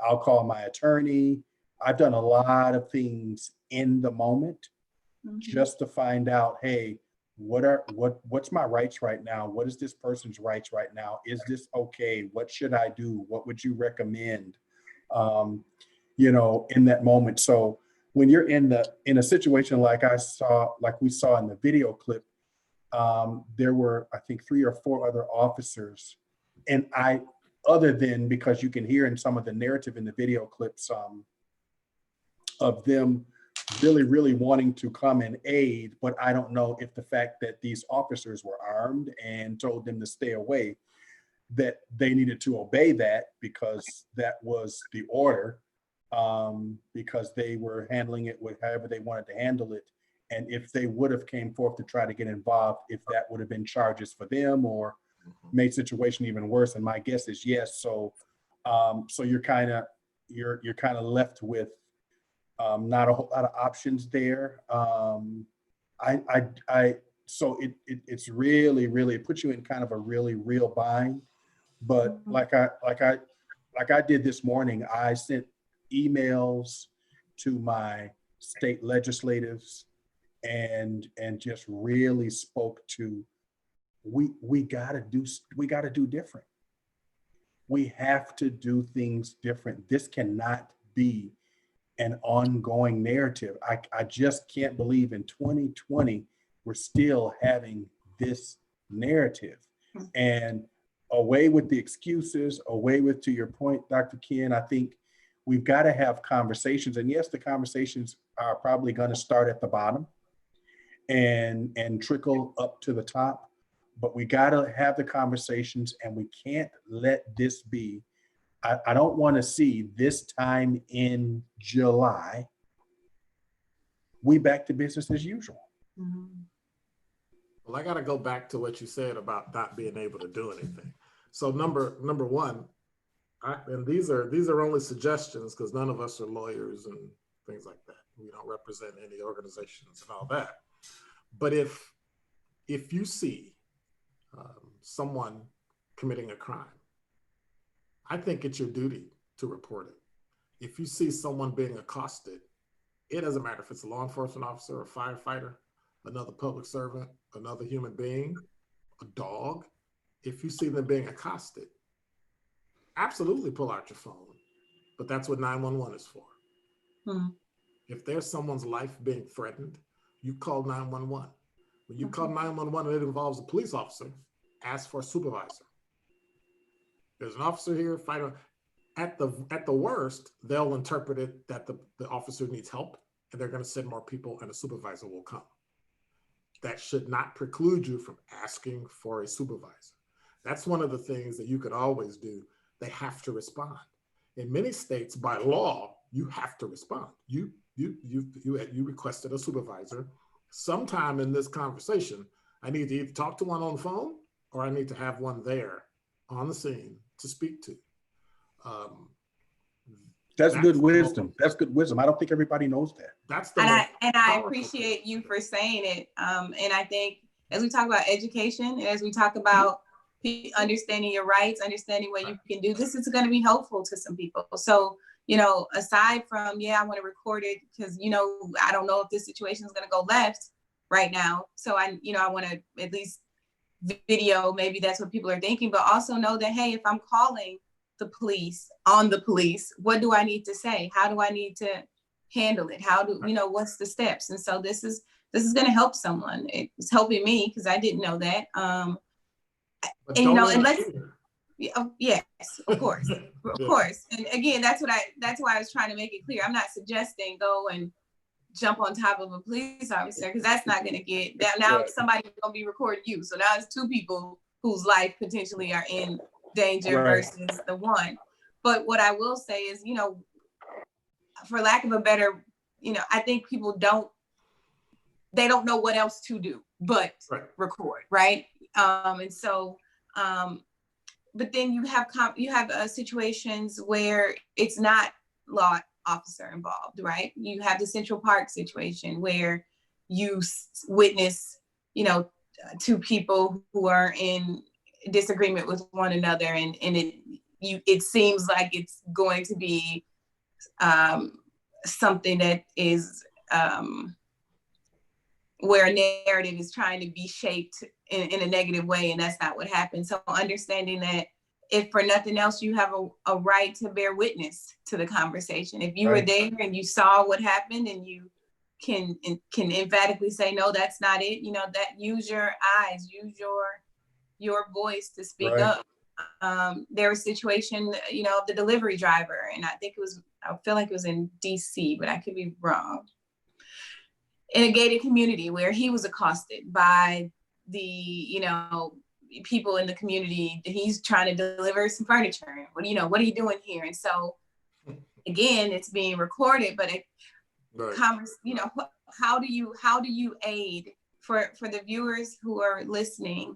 I'll call my attorney. I've done a lot of things in the moment just to find out, hey, what's my rights right now? What is this person's rights right now? Is this okay? What should I do? What would you recommend? In that moment. So when you're in a situation like we saw in the video clip, there were, I think, 3 or 4 other officers, and other than, because you can hear in some of the narrative in the video clips of them really, really wanting to come and aid, but I don't know if the fact that these officers were armed and told them to stay away, that they needed to obey that because that was the order, because they were handling it with however they wanted to handle it. And if they would have came forth to try to get involved, if that would have been charges for them or made situation even worse. And my guess is yes. So you're kind of left with not a whole lot of options there. So it's really, really, it puts you in kind of a really real bind. But like I did this morning, I sent emails to my state legislatives and just really spoke to, we gotta do different. We have to do things different. This cannot be an ongoing narrative. I just can't believe in 2020 we're still having this narrative. And away with the excuses, away with, to your point, Dr. Ken, I think we've got to have conversations. And yes, the conversations are probably going to start at the bottom and trickle up to the top. But we got to have the conversations, and we can't let this be. I don't want to see this time in July, we back to business as usual. Well, I got to go back to what you said about not being able to do anything. So number one, and these are only suggestions because none of us are lawyers and things like that. We don't represent any organizations and all that. But if you see someone committing a crime, I think it's your duty to report it. If you see someone being accosted, it doesn't matter if it's a law enforcement officer, a firefighter, another public servant, another human being, a dog. If you see them being accosted, absolutely pull out your phone. But that's what 911 is for. If there's someone's life being threatened, you call 911. When you call 911 and it involves a police officer, ask for a supervisor. There's an officer here, fighter. At the worst, they'll interpret it that the officer needs help and they're going to send more people and a supervisor will come. That should not preclude you from asking for a supervisor. That's one of the things that you could always do. They have to respond. In many states, by law, you have to respond. You requested a supervisor. Sometime in this conversation, I need to either talk to one on the phone or I need to have one there on the scene to speak to. That's good wisdom. That's good wisdom. I don't think everybody knows that. That's the and I appreciate you for saying it. And I think as we talk about education and as we talk about understanding your rights, understanding what you can do, this is going to be helpful to some people. So, aside from, I want to record it because, I don't know if this situation is going to go left right now. So I want to at least video, maybe that's what people are thinking, but also know that, hey, if I'm calling the police on the police, what do I need to say? How do I need to handle it? How do, what's the steps? And so this is going to help someone. It's helping me because I didn't know that. Yes, of course, of course. And again, that's why I was trying to make it clear. I'm not suggesting go and jump on top of a police officer because that's not going to get that. Now somebody's going to be recording you. So now it's 2 people whose life potentially are in danger versus the one. But what I will say is, for lack of a better, I think people don't know what else to do but record, right? And so, but then you have situations where it's not law officer involved, right? You have the Central Park situation where you witness, 2 people who are in disagreement with one another, and it seems like it's going to be something that is where a narrative is trying to be shaped in a negative way, and that's not what happened. So understanding that if for nothing else, you have a right to bear witness to the conversation. If you were there and you saw what happened and you can emphatically say, no, that's not it, that use your eyes, use your voice to speak up. There was a situation, of the delivery driver, and I feel like it was in DC, but I could be wrong, in a gated community where he was accosted by the, people in the community. He's trying to deliver some furniture. What are you doing here? And so, again, it's being recorded, but how do you aid for the viewers who are listening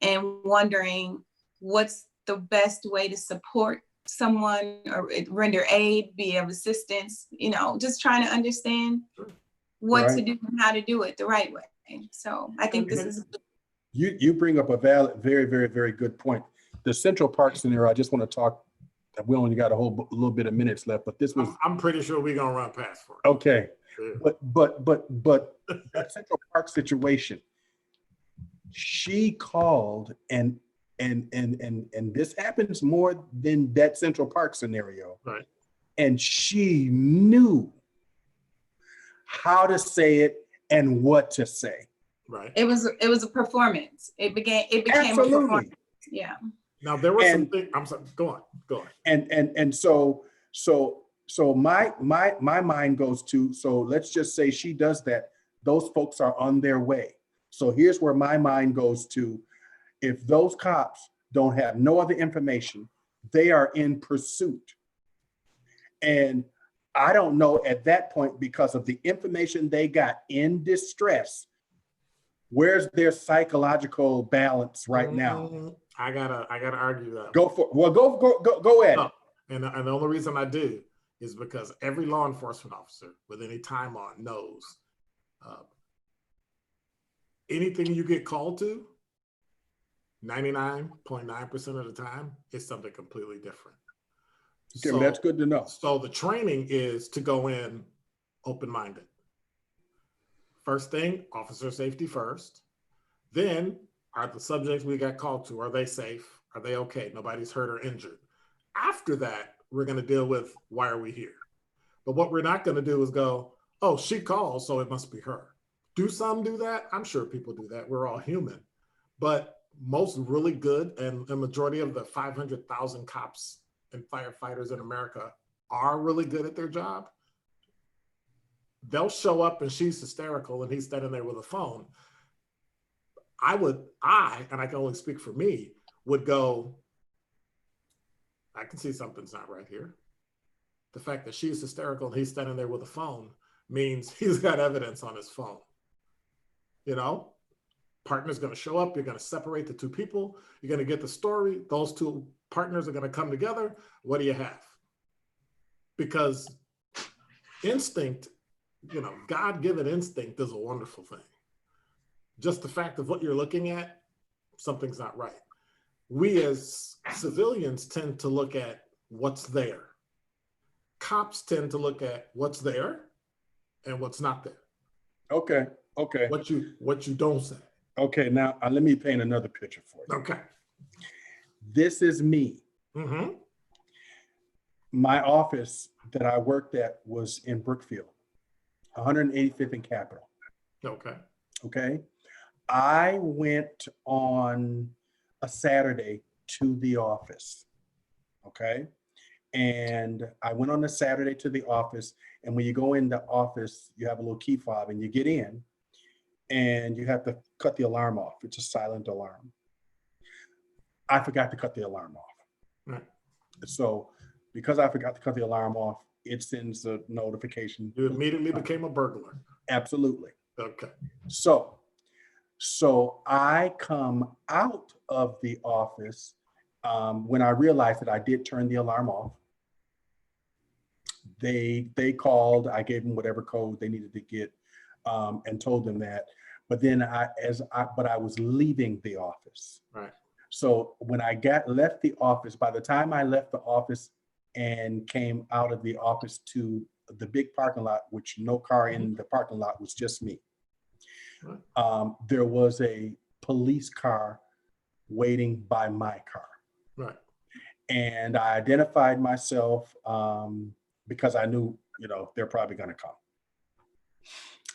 and wondering what's the best way to support someone or render aid, be of assistance, just trying to understand what to do and how to do it the right way. So I think this is. You bring up a valid, very, very, very good point. The Central Park scenario, I just want to talk, we only got a little bit of minutes left, but this was. I'm pretty sure we're going to run past for it. Okay. Yeah. But that Central Park situation, she called and this happens more than that Central Park scenario. Right. And she knew how to say it and what to say. Right. It was a performance. It became Absolutely. a performance. Yeah. Now there was something. I'm sorry. Go on. And so my mind goes to, so let's just say she does that. Those folks are on their way. So here's where my mind goes to. If those cops don't have no other information, they are in pursuit. And I don't know at that point, because of the information they got in distress, where's their psychological balance right now? I gotta argue that. Go ahead. No. And the only reason I do is because every law enforcement officer with any time on knows anything you get called to, 99.9% of the time, is something completely different. Okay, so that's good to know. So the training is to go in open-minded. First thing, officer safety first. Then, are the subjects we got called to, are they safe? Are they okay? Nobody's hurt or injured. After that, we're going to deal with, why are we here? But what we're not going to do is go, oh, she called, so it must be her. Do some do that? I'm sure people do that. We're all human. But most really good, and the majority of the 500,000 cops and firefighters in America are really good at their job. They'll show up and she's hysterical and he's standing there with a phone. And I can only speak for me, would go, I can see something's not right here. The fact that she's hysterical and he's standing there with a phone means he's got evidence on his phone. Partner's going to show up. You're going to separate the two people. You're going to get the story. Those two partners are going to come together. What do you have? Because instinct, God-given instinct is a wonderful thing. Just the fact of what you're looking at, something's not right. We as civilians tend to look at what's there. Cops tend to look at what's there and what's not there. Okay. What you don't say. Okay, now let me paint another picture for you. Okay. This is me. Mm-hmm. My office that I worked at was in Brookfield, 185th and Capitol. Okay. I went on a Saturday to the office. Okay. And I went on a Saturday to the office. And when you go in the office, you have a little key fob and you get in and you have to cut the alarm off. It's a silent alarm. I forgot to cut the alarm off. Right. So because I forgot to cut the alarm off, it sends a notification. You immediately became a burglar. Absolutely. Okay. So I come out of the office when I realized that I did turn the alarm off. They called, I gave them whatever code they needed to get and told them that. But then I was leaving the office. Right. So when I left the office, by the time I left the office and came out of the office to the big parking lot, which no car in the parking lot, was just me. There was a police car waiting by my car. Right. And I identified myself because I knew, they're probably going to come.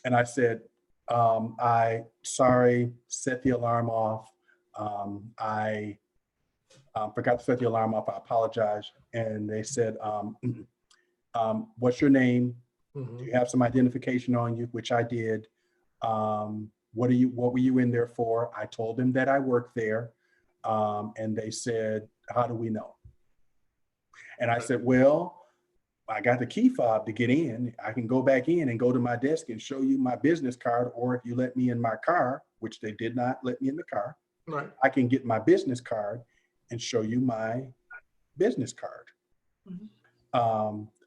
And I said, sorry, set the alarm off. I forgot to set the alarm off. I apologize. And they said, what's your name? Do you have some identification on you? Which I did. What were you in there for? I told them that I worked there. And they said, how do we know? And I said, well, I got the key fob to get in. I can go back in and go to my desk and show you my business card. Or if you let me in my car, which they did not let me in the car, right. I can get my business card and show you my business card.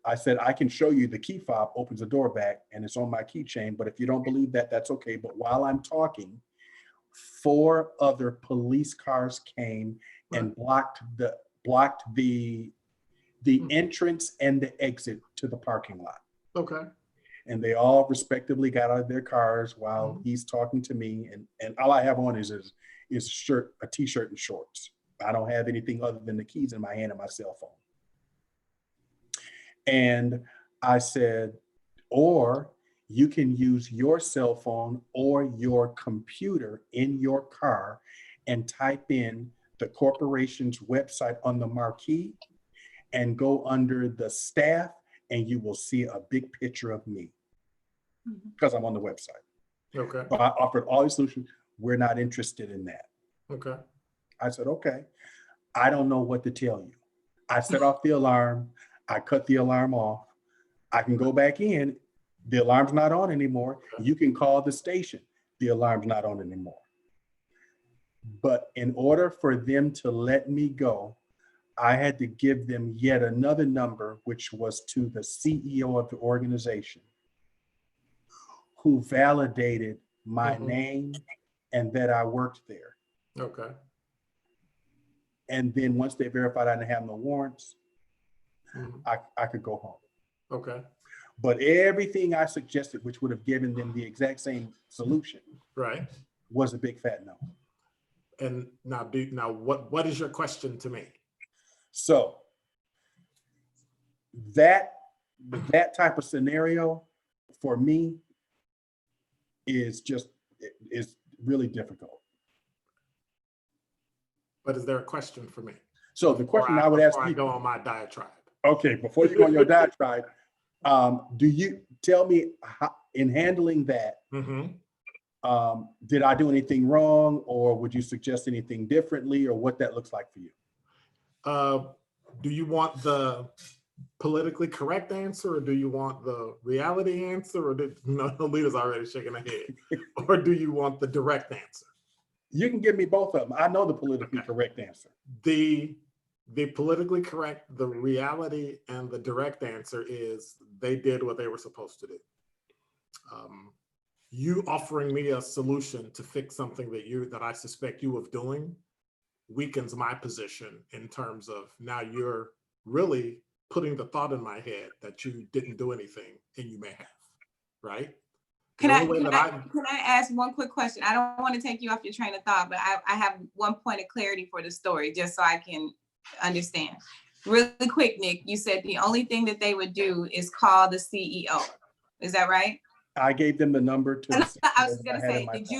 I said, I can show you the key fob opens the door back and it's on my keychain. But if you don't believe that, that's okay. But while I'm talking, 4 other police cars came and blocked the entrance and the exit to the parking lot. Okay. And they all respectively got out of their cars while he's talking to me. And all I have on is a shirt, a t-shirt and shorts. I don't have anything other than the keys in my hand and my cell phone. And I said, or you can use your cell phone or your computer in your car and type in the corporation's website on the marquee and go under the staff, and you will see a big picture of me because I'm on the website. Okay. So I offered all these solutions. We're not interested in that. Okay. I said, okay, I don't know what to tell you. I set off the alarm. I cut the alarm off. I can go back in. The alarm's not on anymore. You can call the station. The alarm's not on anymore. But in order for them to let me go, I had to give them yet another number, which was to the CEO of the organization, who validated my name and that I worked there. Okay. And then once they verified I didn't have no warrants, I could go home. Okay. But everything I suggested, which would have given them the exact same solution, Right. was a big fat no. And now, what is your question to me? So that type of scenario for me is really difficult. But is there a question for me? So the question I would ask before you, I go on my diatribe. okay, before you go on your diatribe, do you tell me how, in handling that, did I do anything wrong, or would you suggest anything differently, or what that looks like for you? Do you want the politically correct answer, or do you want the reality answer, or Noleta's already shaking her head, or do you want the direct answer? You can give me both of them. I know the politically correct answer. The politically correct, the reality, and the direct answer is they did what they were supposed to do. You offering me a solution to fix something that I suspect you of doing weakens my position in terms of now you're really putting the thought in my head that you didn't do anything and you may have, right? Can I ask one quick question? I don't want to take you off your train of thought, but I have one point of clarity for the story, just so I can understand. Really quick, Nick, you said the only thing that they would do is call the CEO. Is that right? I gave them the number to the CEO. I was gonna say, did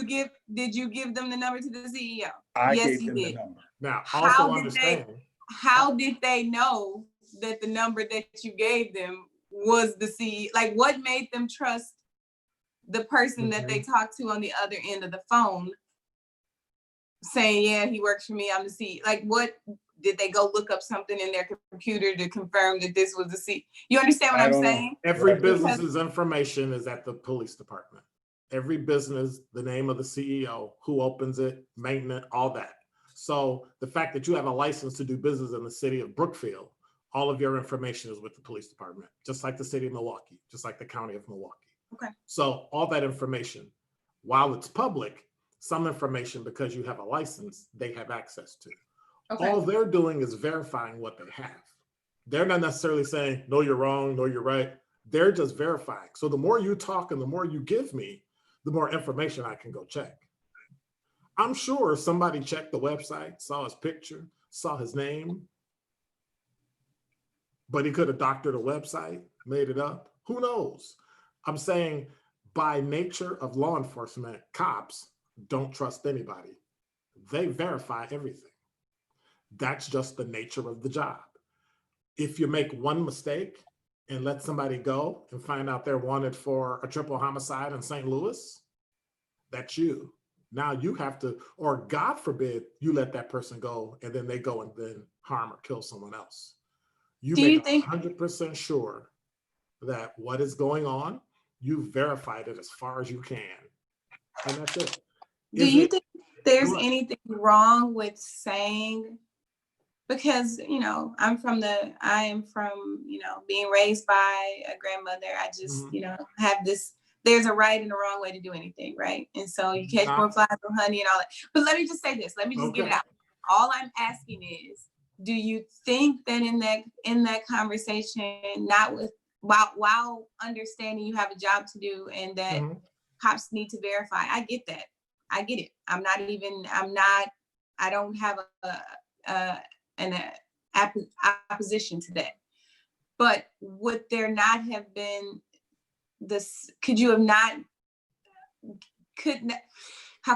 you give them the number to the CEO? I yes, gave you them did. the number. Now, also understand. How did they know that the number that you gave them was the CEO? Like, what made them trust the person that they talked to on the other end of the phone saying, yeah, he works for me, I'm the CEO? Like, what, did they go look up something in their computer to confirm that this was the CEO? You understand what I'm saying? Every business's information is at the police department. Every business, the name of the CEO, who opens it, maintenance, all that. So the fact that you have a license to do business in the city of Brookfield, all of your information is with the police department, just like the city of Milwaukee, just like the county of Milwaukee. Okay. So all that information, while it's public, some information because you have a license they have access to. Okay. All they're doing is verifying what they have. They're not necessarily saying, no, you're wrong, no, you're right. They're just verifying. So the more you talk and the more you give me, the more information I can go check. I'm sure somebody checked the website, saw his picture, saw his name, but he could have doctored a website, made it up. Who knows? I'm saying by nature of law enforcement, cops don't trust anybody. They verify everything. That's just the nature of the job. If you make one mistake and let somebody go and find out they're wanted for a triple homicide in St. Louis, that's you. Now you have to, or God forbid, you let that person go and then they go and then harm or kill someone else. You make 100% sure that what is going on, you've verified it as far as you can. And that's it. Do you think there's anything wrong with saying, because, you know, I am from, you know, being raised by a grandmother. I just, you know, have this, there's a right and a wrong way to do anything, right? And so you catch more flies with honey and all that. But let me just say this, let me just get it out. All I'm asking is, do you think that in that conversation, not with, while understanding you have a job to do and that cops need to verify, I get that. I get it. I don't have an opposition to that. But would there not have been this, how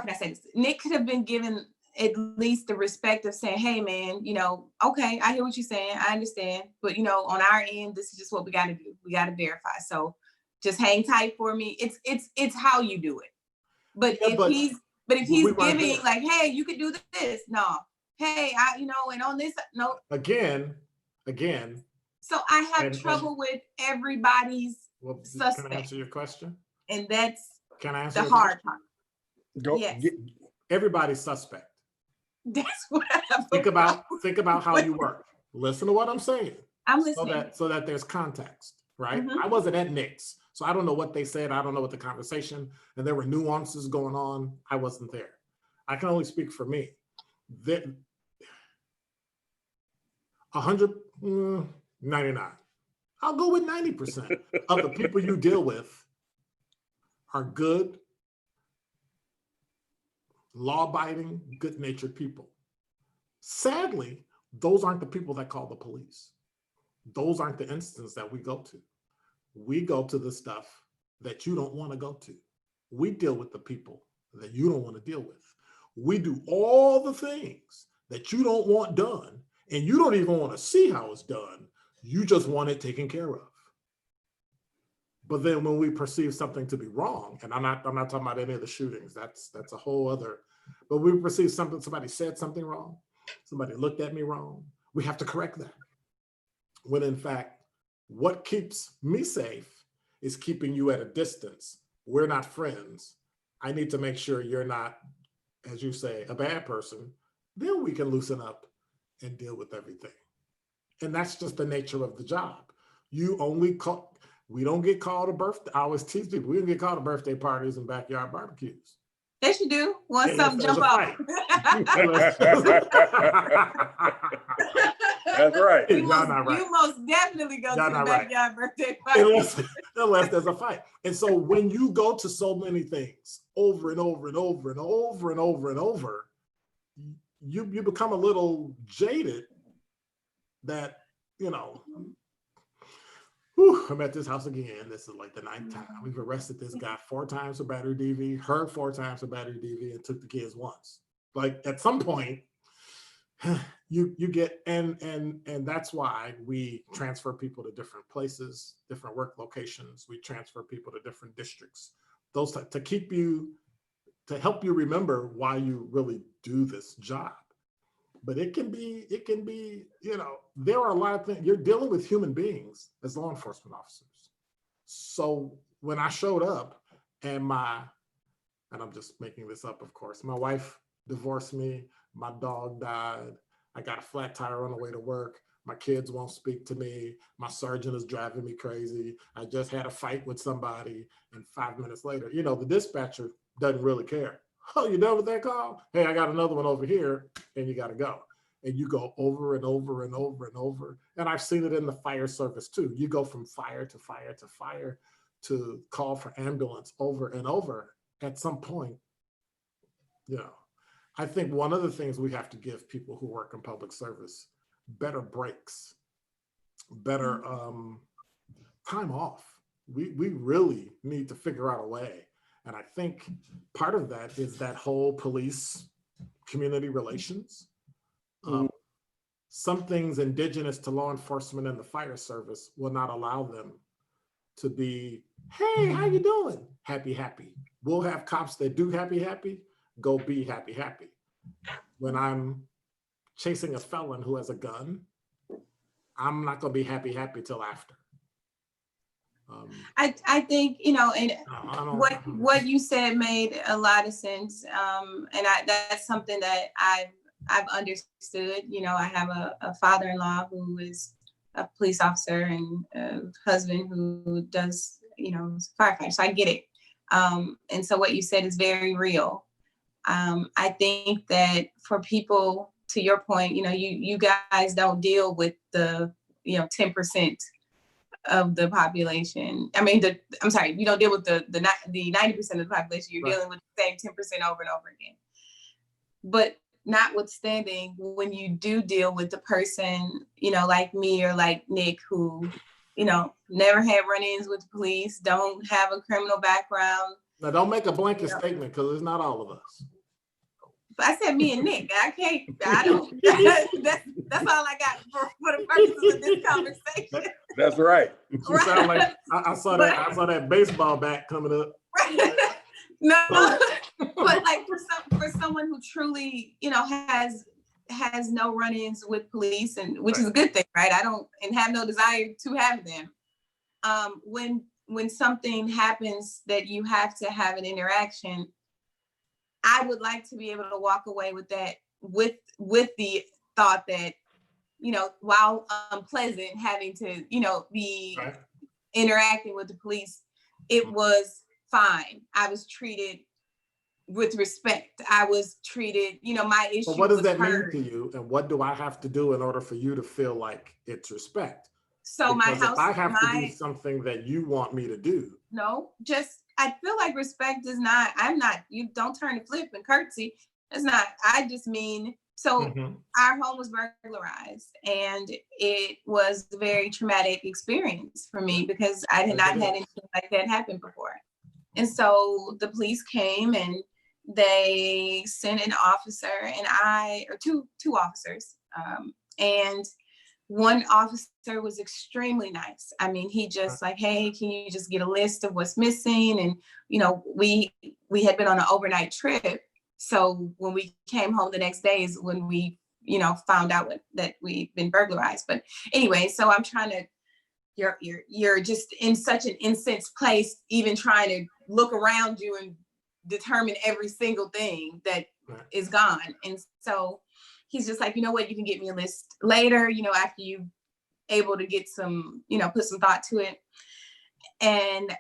can I say this? Nick could have been given at least the respect of saying, hey man, you know, okay, I hear what you're saying, I understand, but you know, on our end, this is just what we gotta do. We gotta verify. So just hang tight for me. It's how you do it. But if he's giving like, hey, you could do this, no. Hey, you know, and on this, no. Again. So I have trouble with everybody's suspect. Can I answer your question? And that's the hard part. Yes. Everybody's suspect. That's what I'm think about how you work. Listen to what I'm saying. I'm listening. So that there's context, right? I wasn't at Nick's, so I don't know what they said. I don't know what the conversation, and there were nuances going on. I wasn't there. I can only speak for me. 99. I'll go with 90% of the people you deal with are good, law-abiding, good-natured people. Sadly, those aren't the people that call the police. Those aren't the instances that we go to. We go to the stuff that you don't want to go to. We deal with the people that you don't want to deal with. We do all the things that you don't want done, and you don't even want to see how it's done. You just want it taken care of. But then when we perceive something to be wrong, and I'm not talking about any of the shootings, that's a whole other, but we perceive somebody said something wrong, somebody looked at me wrong, we have to correct that. When in fact, what keeps me safe is keeping you at a distance. We're not friends. I need to make sure you're not, as you say, a bad person. Then we can loosen up and deal with everything. And that's just the nature of the job. We don't get called to birthday. I always tease people, we don't get called to birthday parties and backyard barbecues. Yes, you do. Once something jump off. That's right. You most definitely go to the backyard birthday party. Unless there's a fight. And so when you go to so many things over and over and over and over and over and over, you become a little jaded that, you know, I'm at this house again. This is like the 9th time. We've arrested this guy 4 times for battery DV, her 4 times for battery DV, and took the kids once. Like at some point, you get, and that's why we transfer people to different places, different work locations. We transfer people to different districts. Those to help you remember why you really do this job. But it can be, you know, there are a lot of things. You're dealing with human beings as law enforcement officers. So when I showed up and I'm just making this up, of course, my wife divorced me, my dog died, I got a flat tire on the way to work, my kids won't speak to me, my sergeant is driving me crazy, I just had a fight with somebody, and 5 minutes later, you know, the dispatcher doesn't really care. Oh, you done with that call? Hey, I got another one over here, and you got to go. And you go over and over and over and over. And I've seen it in the fire service too. You go from fire to fire to fire to call for ambulance over and over. At some point, you know, I think one of the things we have to give people who work in public service better breaks, better time off. We really need to figure out a way. And I think part of that is that whole police community relations. Some things indigenous to law enforcement and the fire service will not allow them to be, hey, how you doing? Happy, happy. We'll have cops that do happy, happy, go be happy, happy. When I'm chasing a felon who has a gun, I'm not gonna be happy, happy till after. I think, you know, and what you said made a lot of sense. And that's something that I've understood. You know, I have a father-in-law who is a police officer and a husband who does, you know, firefighter. So I get it. And so what you said is very real. I think that for people, to your point, you know, you guys don't deal with the, you know, 10% of the population. I mean, I'm sorry, you don't deal with the 90% of the population. You're Right. dealing with the same 10% over and over again. But notwithstanding, when you do deal with the person, you know, like me or like Nick, who, you know, never had run-ins with the police, don't have a criminal background. Now, don't make a blanket statement, because it's not all of us. But I said me and Nick. I don't. That's all I got for the purposes of this conversation. That's right. You sound like I saw that baseball bat coming up. Right. No, but like for someone who truly, you know, has no run-ins with police, and which is a good thing, right? I don't and have no desire to have them. When something happens that you have to have an interaction, I would like to be able to walk away with that, with the thought that, you know, while unpleasant having to, you know, be interacting with the police, it was fine. I was treated with respect. I was treated, you know, my issue. But what does was that heard. mean to you? And what do I have to do in order for you to feel like it's respect? So because my house, if I have to do something that you want me to do. No, just, I feel like respect is not, you don't turn the flip and curtsy. It's not, I just mean, so our home was burglarized, and it was a very traumatic experience for me because I had not had anything like that happen before. And so the police came and they sent an officer or two officers, and one officer was extremely nice. I mean, he just like, hey, can you just get a list of what's missing? And, you know, we had been on an overnight trip. So when we came home the next day is when we, you know, found out that we'd been burglarized. But anyway, so I'm trying to, you're just in such an incensed place, even trying to look around you and determine every single thing that is gone. And so he's just like, you know what, you can get me a list later, you know, after you able to get some, you know, put some thought to it. And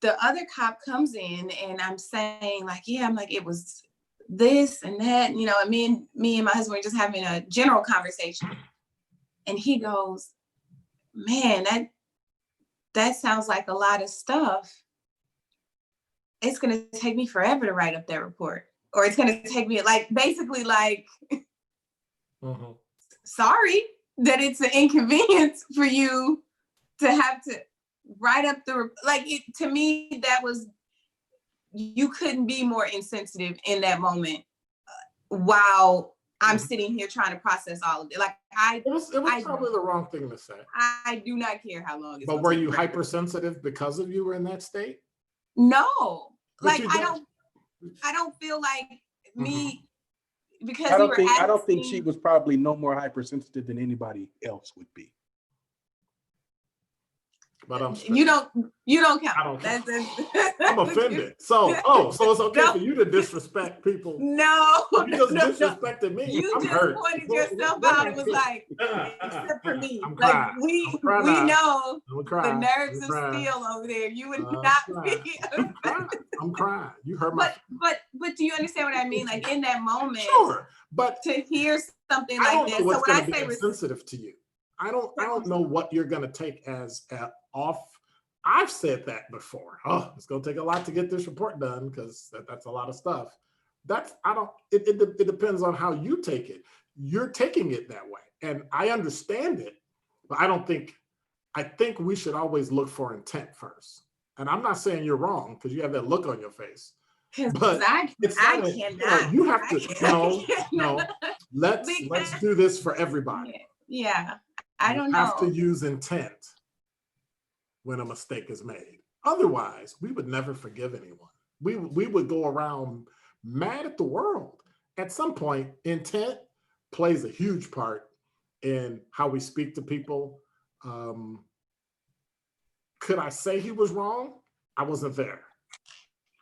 the other cop comes in and I'm saying like, yeah, I'm like, it was this and that, you know, and me and my husband were just having a general conversation. And he goes, man, that sounds like a lot of stuff. It's going to take me forever to write up that report. Or it's going to take me like, basically like, sorry that it's an inconvenience for you to have to write up to me, that was, you couldn't be more insensitive in that moment while I'm sitting here trying to process all of it. Like it was probably the wrong thing to say. I do not care how long it's But were you hypersensitive because of you were in that state? No, like I don't feel like me because I don't think she was probably no more hypersensitive than anybody else would be. but I'm straight. You don't count. I don't count. That's I'm offended. So it's okay No. for you to disrespect people. No, You just no. disrespected me. You I'm just hurt. pointed yourself out and was like, except for me. I'm Like crying. we I'm crying. know I'm the crying. nerves I'm of crying. steel over there. You would I'm not crying. be. I'm crying. I'm crying. You hurt my. But do you understand what I mean? Like in that moment, Sure, but to hear something I like don't this. know what's So when going I to be say insensitive to you. I don't know what you're going to take as off. I've said that before. Oh, it's going to take a lot to get this report done because that's a lot of stuff. It depends on how you take it. You're taking it that way. And I understand it, but I think we should always look for intent first. And I'm not saying you're wrong because you have that look on your face. But I cannot. You have to, no, let's do this for everybody. Yeah. I don't know. You have to know. use intent when a mistake is made. Otherwise, we would never forgive anyone. We would go around mad at the world. At some point, intent plays a huge part in how we speak to people. Could I say he was wrong? I wasn't there.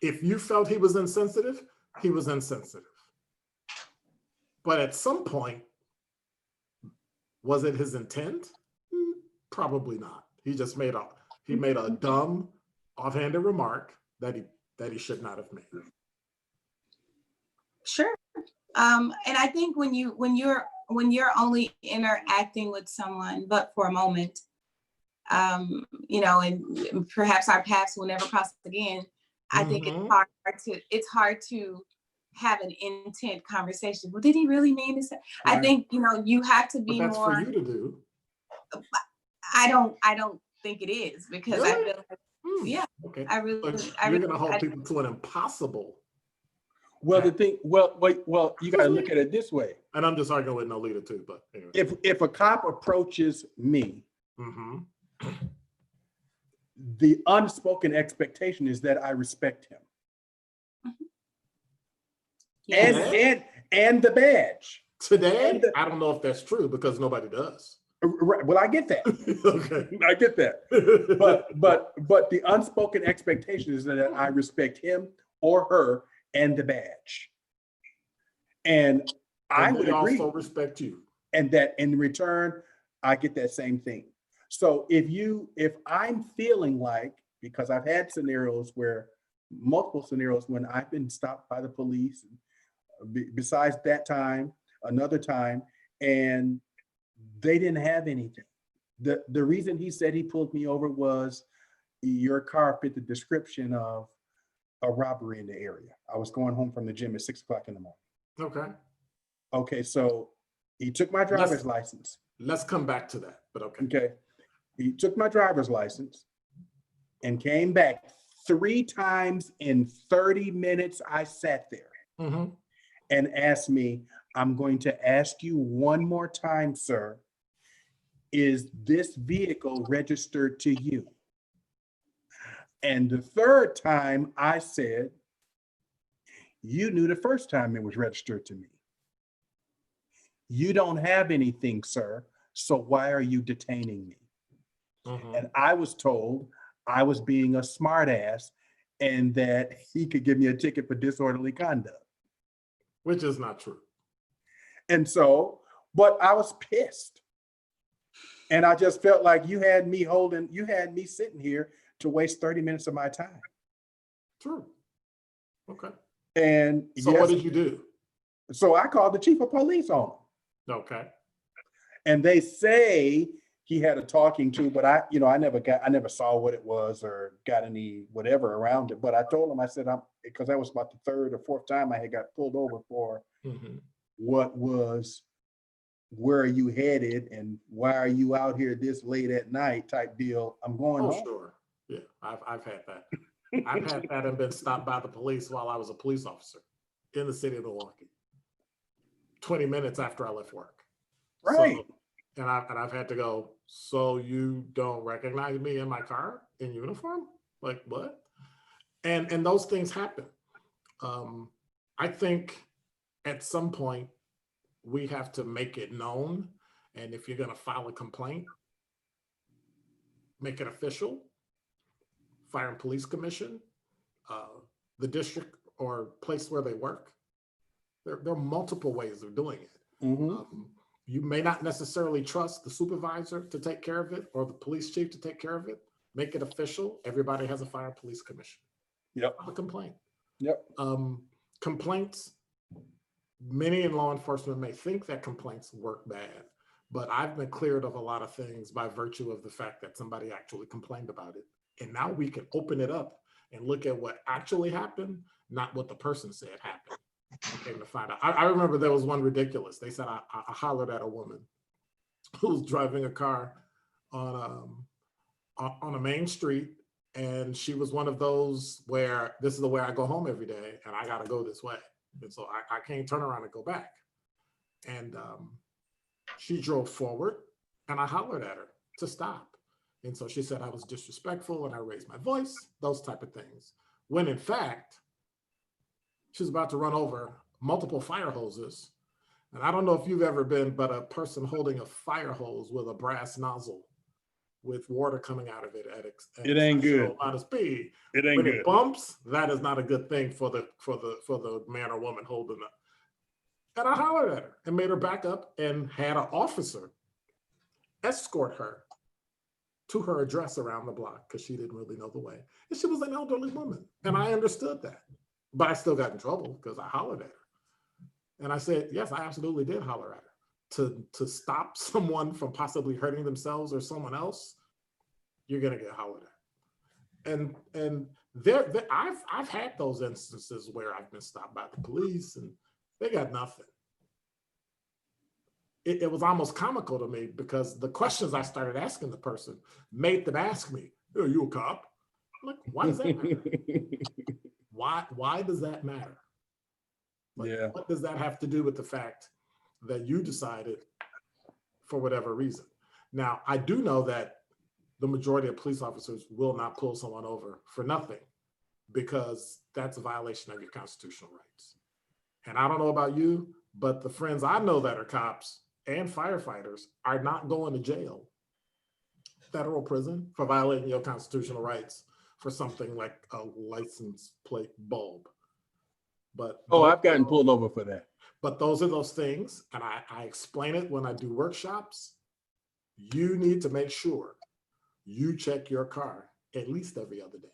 If you felt he was insensitive, he was insensitive. But at some point, was it his intent? Probably not. He just made a dumb, offhanded remark that he should not have made. Sure. And I think when you're only interacting with someone, but for a moment, and perhaps our paths will never cross again. I think it's hard to have an intent conversation. Well, did he really mean this? Right. I think you have to be that's more. For you to do. I don't think it is because really? I feel like yeah. Okay. I really. So you're going to hold people to an impossible. Well, the thing. Well, you got to look at it this way. And I'm just arguing with Noleta too, but anyway. If a cop approaches me. The unspoken expectation is that I respect him. Yes. And the badge. Today, I don't know if that's true because nobody does. Right. Well, I get that. Okay. I get that. But the unspoken expectation is that I respect him or her and the badge. And I would agree. Also respect you. And that in return, I get that same thing. So if I'm feeling like, because I've had multiple scenarios when I've been stopped by the police, besides that time, another time, and they didn't have anything. The reason he said he pulled me over was your car fit the description of a robbery in the area. I was going home from the gym at 6 o'clock in the morning. Okay, so he took my driver's license. Let's come back to that, but okay. Okay. He took my driver's license and came back 3 times in 30 minutes. I sat there and asked me, I'm going to ask you one more time, sir. Is this vehicle registered to you? And the third time I said, you knew the first time it was registered to me. You don't have anything, sir. So why are you detaining me? And I was told I was being a smartass and that he could give me a ticket for disorderly conduct. Which is not true. And so, but I was pissed. And I just felt like you had me sitting here to waste 30 minutes of my time. True. Okay. And so what did you do? So I called the chief of police on him. Okay. And they say he had a talking to, but I never saw what it was or got any whatever around it. But I told him, I said, because that was about the 3rd or 4th time I had got pulled over for what was, where are you headed and why are you out here this late at night type deal. I'm going home. Sure. Yeah, I've had that. I've had that and been stopped by the police while I was a police officer in the city of Milwaukee. 20 minutes after I left work. Right. So, and I've had to go, so you don't recognize me in my car in uniform? Like what? And those things happen. I think at some point we have to make it known. And if you're going to file a complaint, make it official, fire and police commission, the district or place where they work. There are multiple ways of doing it. You may not necessarily trust the supervisor to take care of it or the police chief to take care of it. Make it official. Everybody has a fire and police commission. Yep. A complaint. Yep. Complaints, many in law enforcement may think that complaints work bad, but I've been cleared of a lot of things by virtue of the fact that somebody actually complained about it. And now we can open it up and look at what actually happened, not what the person said happened. Came to find out. I remember there was one ridiculous. They said I hollered at a woman who was driving a car on a main street, and she was one of those where this is the way I go home every day, and I got to go this way, and so I can't turn around and go back. And she drove forward, and I hollered at her to stop. And so she said I was disrespectful, and I raised my voice, those type of things. When in fact, she was about to run over multiple fire hoses. And I don't know if you've ever been, but a person holding a fire hose with a brass nozzle with water coming out of it at it ain't good. Amount of speed. It ain't when good. It bumps, that is not a good thing for the man or woman holding it. And I hollered at her and made her back up and had an officer escort her to her address around the block because she didn't really know the way. And she was an elderly woman. And I understood that. But I still got in trouble because I hollered at her. And I said, yes, I absolutely did holler at her. To stop someone from possibly hurting themselves or someone else, you're gonna get hollered at. And I've had those instances where I've been stopped by the police and they got nothing. It was almost comical to me because the questions I started asking the person made them ask me, "Are you a cop?" I'm like, why does that matter? Why does that matter? Like, yeah. What does that have to do with the fact that you decided for whatever reason? Now, I do know that the majority of police officers will not pull someone over for nothing because that's a violation of your constitutional rights. And I don't know about you, but the friends I know that are cops and firefighters are not going to jail, federal prison, for violating your constitutional rights for something like a license plate bulb. But I've gotten pulled over for that. But those are those things, and I explain it when I do workshops. You need to make sure you check your car at least every other day.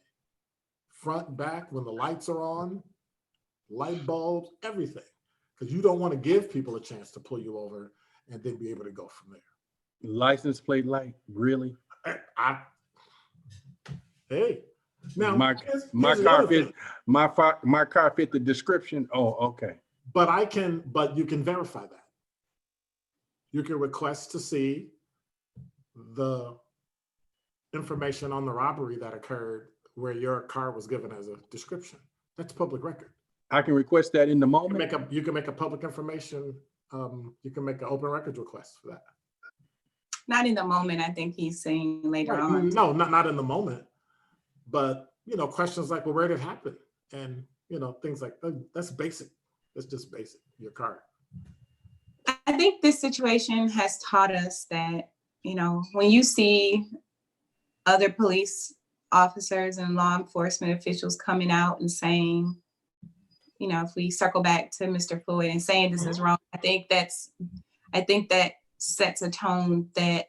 Front, back, when the lights are on, light bulbs, everything. Because you don't want to give people a chance to pull you over and then be able to go from there. License plate light, really? Hey. Now, my car fit the description. Oh, okay. But you can verify that. You can request to see the information on the robbery that occurred where your car was given as a description. That's public record. I can request that in the moment. You can make a public information. You can make an open records request for that. Not in the moment. I think he's saying later on. No, not in the moment. But, questions like, well, where did it happen? And, things like that's basic. It's just basic, your car. I think this situation has taught us that, when you see other police officers and law enforcement officials coming out and saying, if we circle back to Mr. Floyd and saying this is wrong, I think that sets a tone that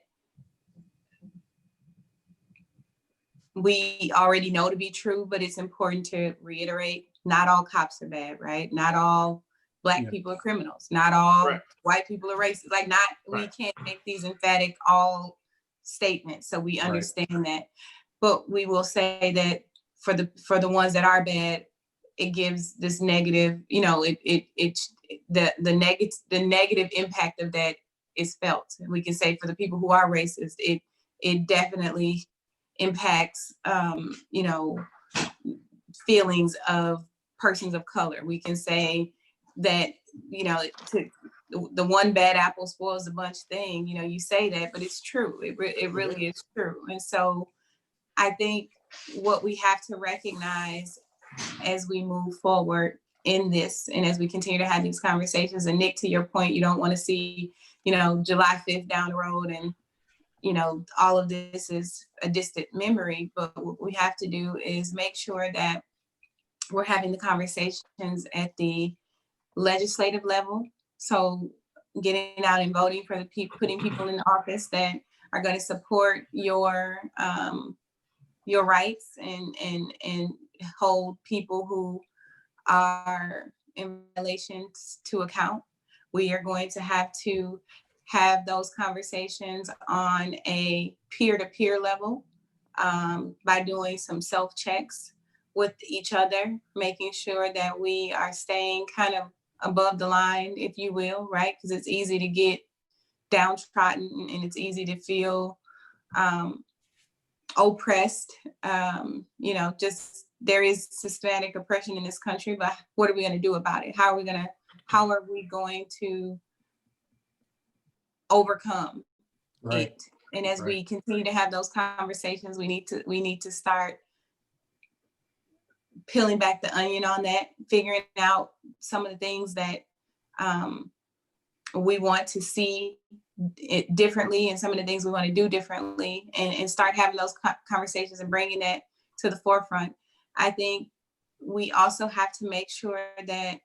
we already know to be true, but it's important to reiterate, not all cops are bad, right? Not all Black people are criminals. Not all white people are racist. We can't make these emphatic all statements. So we understand that, but we will say that for the ones that are bad, it gives this negative, the negative impact of that is felt. We can say for the people who are racist, it definitely impacts, feelings of persons of color. We can say that, the one bad apple spoils the bunch thing, you say that, but it's true. It really is true. And so I think what we have to recognize as we move forward in this, and as we continue to have these conversations, and Nick, to your point, you don't want to see, July 5th down the road and all of this is a distant memory, but what we have to do is make sure that we're having the conversations at the legislative level. So getting out and voting for the people, putting people in office that are going to support your rights and hold people who are in violations to account. We are going to have those conversations on a peer-to-peer level by doing some self-checks with each other, making sure that we are staying kind of above the line, if you will, right? Because it's easy to get downtrodden and it's easy to feel oppressed. Just there is systematic oppression in this country, but what are we going to do about it? How are we going to overcome it? And as we continue to have those conversations, we need to start peeling back the onion on that, figuring out some of the things that we want to see it differently and some of the things we want to do differently, and start having those conversations and bringing that to the forefront. I think we also have to make sure that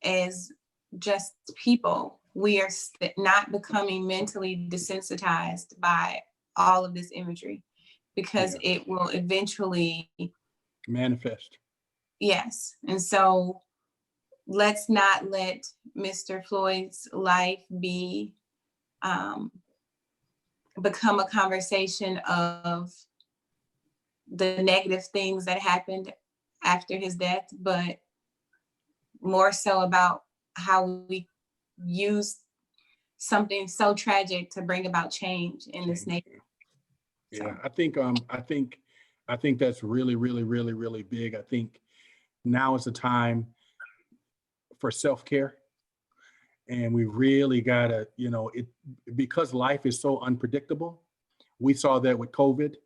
as just people, we are not becoming mentally desensitized by all of this imagery, because it will eventually manifest. Yes. And so let's not let Mr. Floyd's life become a conversation of the negative things that happened after his death, but more so about how we use something so tragic to bring about change in this nation. Yeah, I think that's really, really, really, really big. I think now is the time for self-care. And we really gotta, because life is so unpredictable. We saw that with COVID.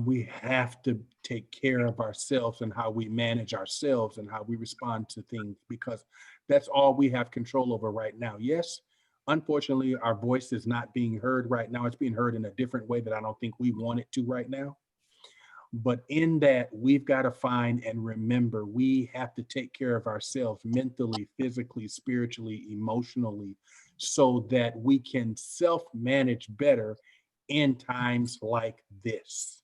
We have to take care of ourselves and how we manage ourselves and how we respond to things, because that's all we have control over right now. Yes, unfortunately, our voice is not being heard right now. It's being heard in a different way that I don't think we want it to right now. But in that, we've got to find and remember, we have to take care of ourselves mentally, physically, spiritually, emotionally, so that we can self-manage better in times like this.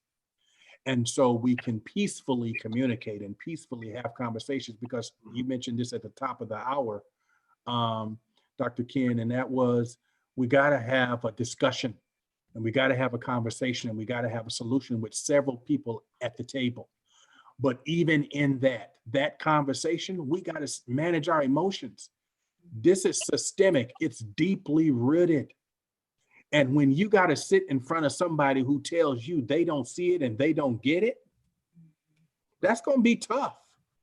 And so we can peacefully communicate and peacefully have conversations, because you mentioned this at the top of the hour, Dr. Ken, and that was, we got to have a discussion, and we got to have a conversation, and we got to have a solution with several people at the table. But even in that conversation, we got to manage our emotions. This is systemic. It's deeply rooted. And when you got to sit in front of somebody who tells you they don't see it and they don't get it, that's going to be tough.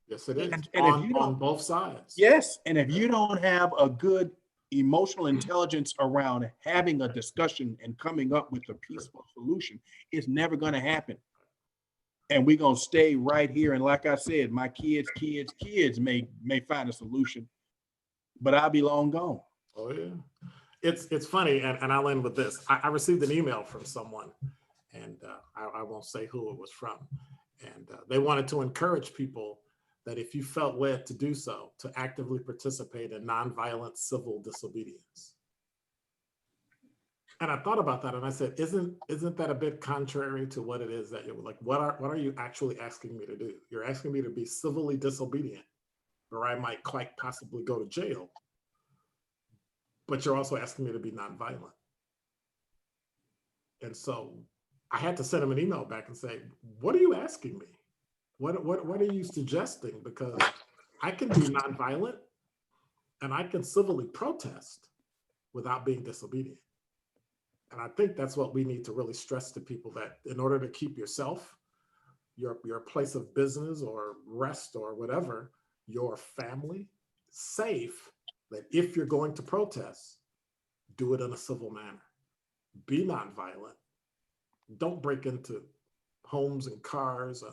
Yes, it is. And on both sides. Yes. And if you don't have a good emotional intelligence around having a discussion and coming up with a peaceful solution, it's never going to happen. And we're going to stay right here. And like I said, my kids may find a solution, but I'll be long gone. Oh, yeah. It's funny, and I'll end with this. I received an email from someone, and I won't say who it was from. And they wanted to encourage people that if you felt led to do so, to actively participate in nonviolent civil disobedience. And I thought about that, and I said, isn't that a bit contrary to what it is that you're like? What are you actually asking me to do? You're asking me to be civilly disobedient, or I might quite possibly go to jail. But you're also asking me to be nonviolent. And so I had to send him an email back and say, what are you asking me? What are you suggesting? Because I can be nonviolent and I can civilly protest without being disobedient. And I think that's what we need to really stress to people, that in order to keep yourself, your place of business or rest or whatever, your family safe, that if you're going to protest, do it in a civil manner. Be nonviolent. Don't break into homes and cars.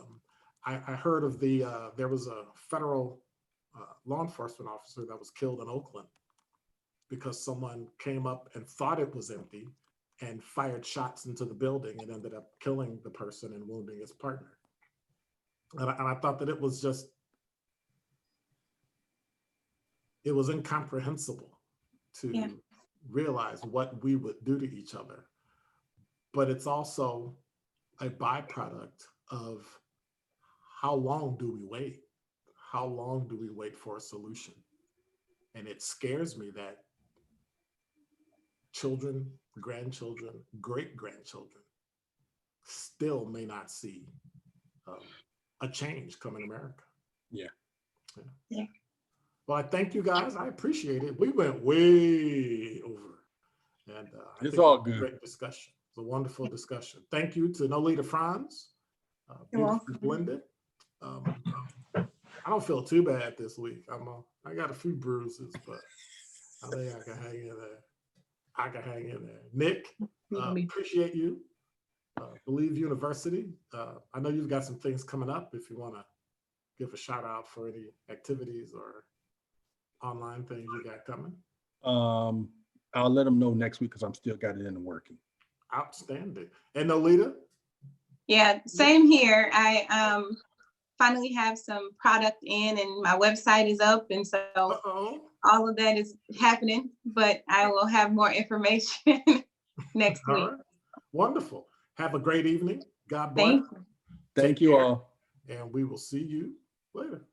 I heard of there was a federal law enforcement officer that was killed in Oakland because someone came up and thought it was empty, and fired shots into the building and ended up killing the person and wounding his partner. And I thought that it was incomprehensible to realize what we would do to each other. But it's also a byproduct of how long do we wait? How long do we wait for a solution? And it scares me that children, grandchildren, great-grandchildren still may not see a change come in America. Yeah. Well, I thank you guys. I appreciate it. We went way over. And I It's think all it was a good. great discussion. It's a wonderful discussion. Thank you to Noleta Franz. You're Beautifully welcome. blended. I don't feel too bad this week. I got a few bruises, but I think I can hang in there. Nick, appreciate you. Believe University. I know you've got some things coming up if you want to give a shout out for any activities or online things you got coming. I'll let them know next week because I'm still got it in the working. Outstanding. And Noleta? Yeah, same here. I finally have some product in and my website is up. And so all of that is happening, but I will have more information next week. Right. Wonderful. Have a great evening. God bless. Thank you. Thank you all. And we will see you later.